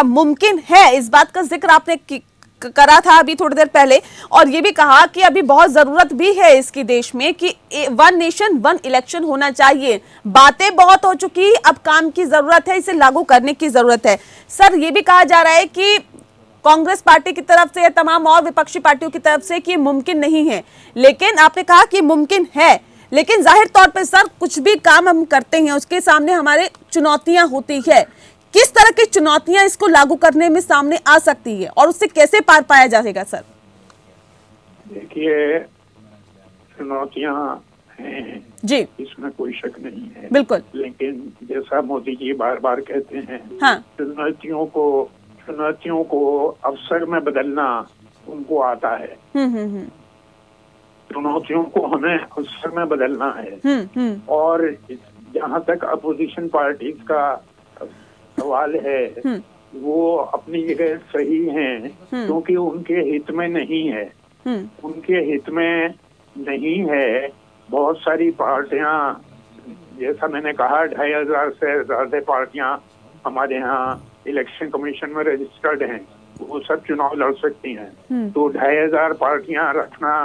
मुमकिन है, इस बात का जिक्र आपने करा था अभी थोड़ी देर पहले, और ये भी कहा कि अभी बहुत जरूरत भी है इसकी देश में कि वन नेशन वन इलेक्शन होना चाहिए। बातें बहुत हो चुकी, अब काम की जरूरत है, इसे लागू करने की जरूरत है। सर ये भी कहा जा रहा है कि कांग्रेस पार्टी की तरफ से, तमाम और विपक्षी पार्टियों की तरफ से कि मुमकिन नहीं है, लेकिन आपने कहा कि मुमकिन है, लेकिन जाहिर तौर पर सर कुछ भी काम हम करते हैं उसके सामने हमारे चुनौतियां होती है। किस तरह की चुनौतियां इसको लागू करने में सामने आ सकती है और उससे कैसे पार पाया जाएगा सर? देखिए चुनौतियां हैं जी, इसमें कोई शक नहीं है, बिल्कुल, लेकिन जैसा मोदी जी बार बार कहते हैं, हाँ, चुनौतियों को अवसर में बदलना उनको आता है। चुनौतियों को हमें अवसर में बदलना है। और जहाँ तक अपोजिशन पार्टीज का सवाल है वो अपनी जगह सही हैं, क्योंकि उनके हित में नहीं है, उनके हित में नहीं है। बहुत सारी पार्टियां, जैसा मैंने कहा 2500 से ज्यादा पार्टियां हमारे यहाँ इलेक्शन कमीशन में रजिस्टर्ड हैं, वो सब चुनाव लड़ सकती हैं। तो 2500 पार्टियां रखना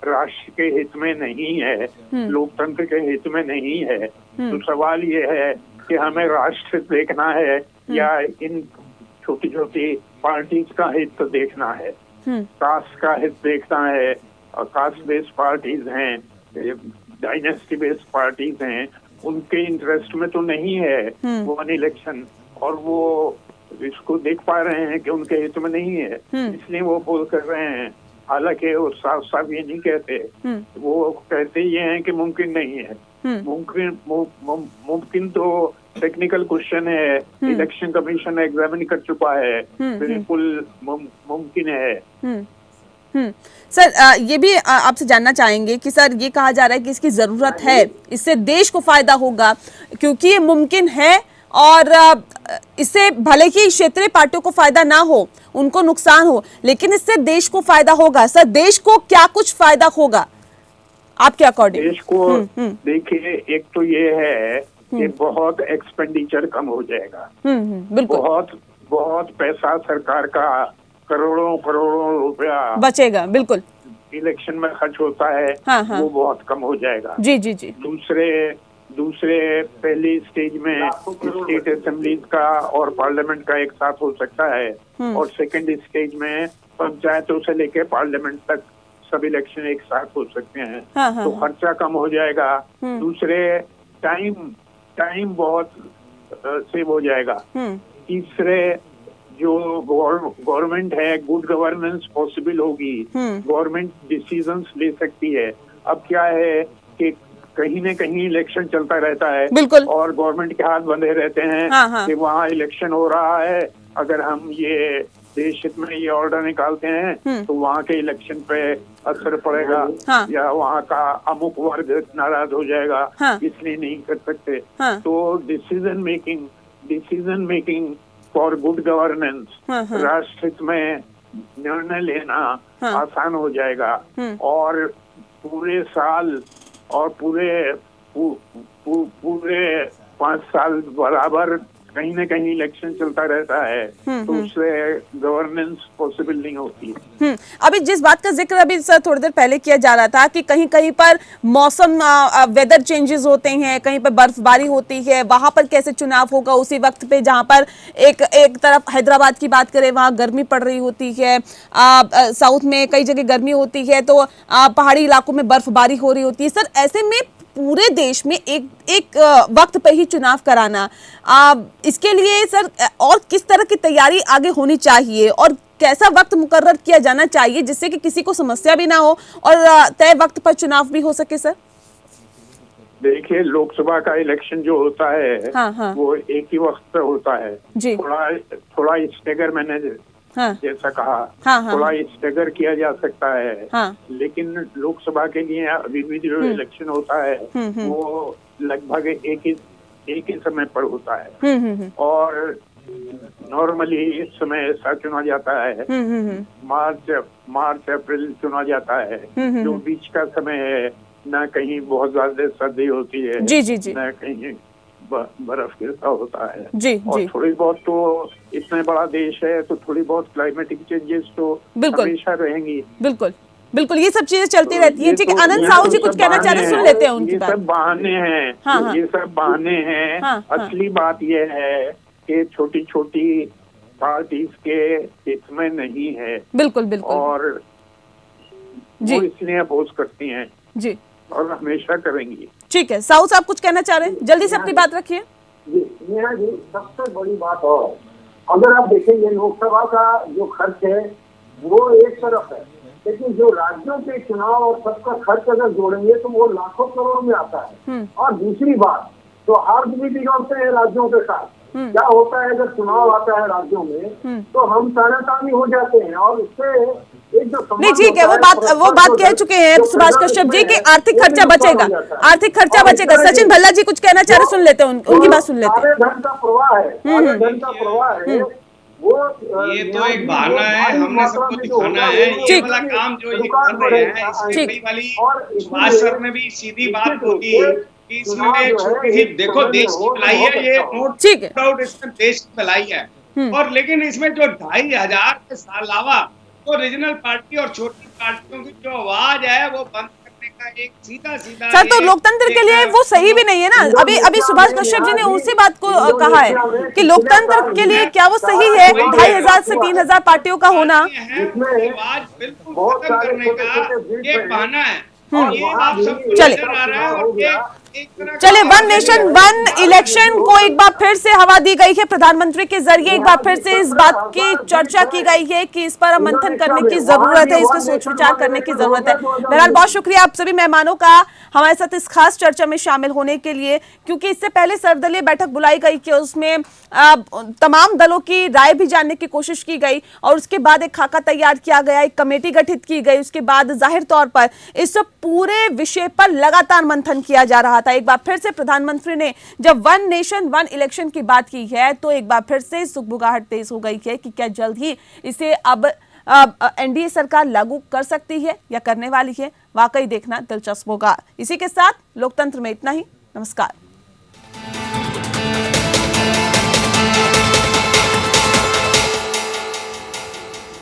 राष्ट्र के हित में नहीं है, लोकतंत्र के हित में नहीं है। तो सवाल ये है कि हमें राष्ट्र देखना है या इन छोटी छोटी पार्टीज का हित देखना है, कास्ट का हित देखना है। और कास्ट बेस्ड पार्टीज हैं, डायनेस्टी बेस्ड पार्टीज हैं, उनके इंटरेस्ट में तो नहीं है वन इलेक्शन, और वो इसको देख पा रहे हैं कि उनके हित में नहीं है, इसलिए वो बोल कर रहे हैं। हालांकि वो साफ साफ ये नहीं कहते, वो कहते ये हैं कि मुमकिन नहीं है। मुमकिन तो टेक्निकल क्वेश्चन है, इलेक्शन कमीशन एग्जामिन कर चुका है, बिल्कुल मुमकिन है। सर ये भी आपसे जानना चाहेंगे कि सर ये कहा जा रहा है कि इसकी जरूरत है, इससे देश को फायदा होगा, क्योंकि ये मुमकिन है और इससे भले ही क्षेत्रीय पार्टियों को फायदा ना हो, उनको नुकसान हो, लेकिन इससे देश को फायदा होगा। सर देश को क्या कुछ फायदा होगा आपके अकॉर्डिंग? देश को देखिए, एक तो ये है कि बहुत एक्सपेंडिचर कम हो जाएगा, बिल्कुल, बहुत पैसा सरकार का करोड़ों रुपया बचेगा, बिल्कुल, इलेक्शन में खर्च होता है, वो बहुत कम हो जाएगा। जी जी जी। दूसरे पहली स्टेज में स्टेट असेंबलीज का और पार्लियामेंट का एक साथ हो सकता है, और सेकंड स्टेज में पंचायतों से लेके पार्लियामेंट तक सब इलेक्शन एक साथ हो सकते हैं। तो खर्चा कम हो जाएगा। दूसरे टाइम बहुत सेव हो जाएगा। तीसरे जो गवर्नमेंट है, गुड गवर्नेंस पॉसिबल होगी, गवर्नमेंट डिसीजंस ले सकती है। अब क्या है कि कहीं न कहीं इलेक्शन चलता रहता है। बिल्कुल। और गवर्नमेंट के हाथ बंधे रहते हैं। हाँ। कि वहाँ इलेक्शन हो रहा है, अगर हम ये देश हित में ये ऑर्डर निकालते हैं तो वहाँ के इलेक्शन पे असर पड़ेगा। हाँ। या वहाँ का अमुक वर्ग नाराज हो जाएगा। हाँ। इसलिए नहीं कर सकते। हाँ। तो decision making for good governance, राष्ट्र हित में निर्णय लेना आसान हो जाएगा। और पूरे साल और पूरे 5 साल बराबर कहीं न कहीं इलेक्शन चलता रहता है, तो उससे गवर्नेंस पॉसिबल नहीं होती। अभी जिस बात का जिक्र अभी सर थोड़ी देर पहले किया जा रहा था कि कहीं कहीं पर मौसम वेदर चेंजेस होते हैं, कहीं पर बर्फबारी होती है, वहां पर कैसे चुनाव होगा उसी वक्त पे जहां पर एक तरफ हैदराबाद की बात करें वहां गर्मी पड़ रही होती है, साउथ में कई जगह गर्मी होती है, तो पहाड़ी इलाकों में बर्फबारी हो रही होती है। सर ऐसे में पूरे देश में एक वक्त पे ही चुनाव कराना, इसके लिए सर और किस तरह की तैयारी आगे होनी चाहिए और कैसा वक्त मुकर्रर किया जाना चाहिए जिससे कि किसी को समस्या भी ना हो और तय वक्त पर चुनाव भी हो सके? सर देखिए, लोकसभा का इलेक्शन जो होता है हाँ। वो एक ही वक्त पे होता है जी। थोड़ा स्टेगर मैंने जैसा कहा, थोड़ा स्टेगर किया जा सकता है। लेकिन लोकसभा के लिए अभी भी जो इलेक्शन होता है वो लगभग एक ही समय पर होता है। और नॉर्मली इस समय ऐसा चुना जाता है, मार्च अप्रैल चुना जाता है, जो बीच का समय है। न कहीं बहुत ज्यादा सर्दी होती है, न कहीं बर्फ गिरता होता है। और थोड़ी बहुत तो इतने बड़ा देश है तो थोड़ी बहुत क्लाइमेटिक चेंजेस तो हमेशा रहेंगी। बिल्कुल ये सब चीजें चलती रहती हैं। ठीक है, आनंद साहू जी कुछ कहना चाह रहे हैं, सुन लेते हैं उनकी बात। ये सब बहाने हैं। ये सब बहाने हैं। असली बात ये है कि छोटी छोटी पार्टीज के हित में नहीं है। बिल्कुल और वो इसलिए अपोज करती हैं जी, और हमेशा करेंगी। ठीक है, साहू साहब कुछ कहना चाह रहे हैं, जल्दी से अपनी बात रखिए। नेहा जी, सबसे बड़ी बात और अगर आप देखेंगे लोकसभा का जो खर्च है वो एक तरफ है, लेकिन जो राज्यों के चुनाव और सबका खर्च अगर जोड़ेंगे तो वो लाखों करोड़ में आता है। और दूसरी बात, तो हार भी बिगड़ते हैं राज्यों के साथ। क्या होता है, अगर चुनाव आता है राज्यों में तो हम तानातानी हो जाते हैं और उससे नहीं, ठीक है, वो बात कह चुके हैं सुभाष कश्यप जी कि आर्थिक खर्चा बचेगा। सचिन भल्ला जी कुछ कहना चाह रहे, सुन लेते हैं उनकी बात सुन लेते हैं। धन का प्रवाह है वो ये तो एक बहाना है, हमने सबको दिखाना है। ये वाला काम जो ये कर रहे हैं, इसमें कई वाली सुभाष सर ने भी सीधी बात बोली कि इसमें छोटी सी देखो देश की भलाई है, ये नोट डाउट इसमें देश की भलाई है। और लेकिन इसमें जो 2500 के अलावा तो रीजनल पार्टी और छोटी पार्टियों की जो आवाज है वो बंद करने का एक सीधा सर, तो लोकतंत्र के लिए वो सही भी नहीं है ना। अभी सुभाष कश्यप जी ने उसी बात को कहा है कि लोकतंत्र के लिए क्या वो सही है 2500 से 3000 पार्टियों का होना? आवाज बिल्कुल खत्म करने का एक बहाना है। ये आप सबको नजर आ रहा है। और चले, वन नेशन वन इलेक्शन को एक बार फिर से हवा दी गई है प्रधानमंत्री के जरिए। एक बार फिर से इस बात की चर्चा की गई है कि इस पर मंथन करने की जरूरत है, इस पर सोच विचार करने की जरूरत है। बहरहाल बहुत शुक्रिया आप सभी मेहमानों का हमारे साथ इस खास चर्चा में शामिल होने के लिए, क्योंकि इससे पहले सर्वदलीय बैठक बुलाई गई कि उसमें तमाम दलों की राय भी जानने की कोशिश की गई और उसके बाद एक खाका तैयार किया गया, एक कमेटी गठित की गई। उसके बाद जाहिर तौर पर इस पूरे विषय पर लगातार मंथन किया जा रहा था। एक बार फिर से प्रधानमंत्री ने जब वन नेशन वन इलेक्शन की बात की है तो एक बार फिर से सुगबुगाहट तेज हो गई है कि क्या जल्द ही इसे अब एनडीए सरकार लागू कर सकती है या करने वाली है। वाकई देखना दिलचस्प होगा। इसी के साथ लोकतंत्र में इतना ही। नमस्कार।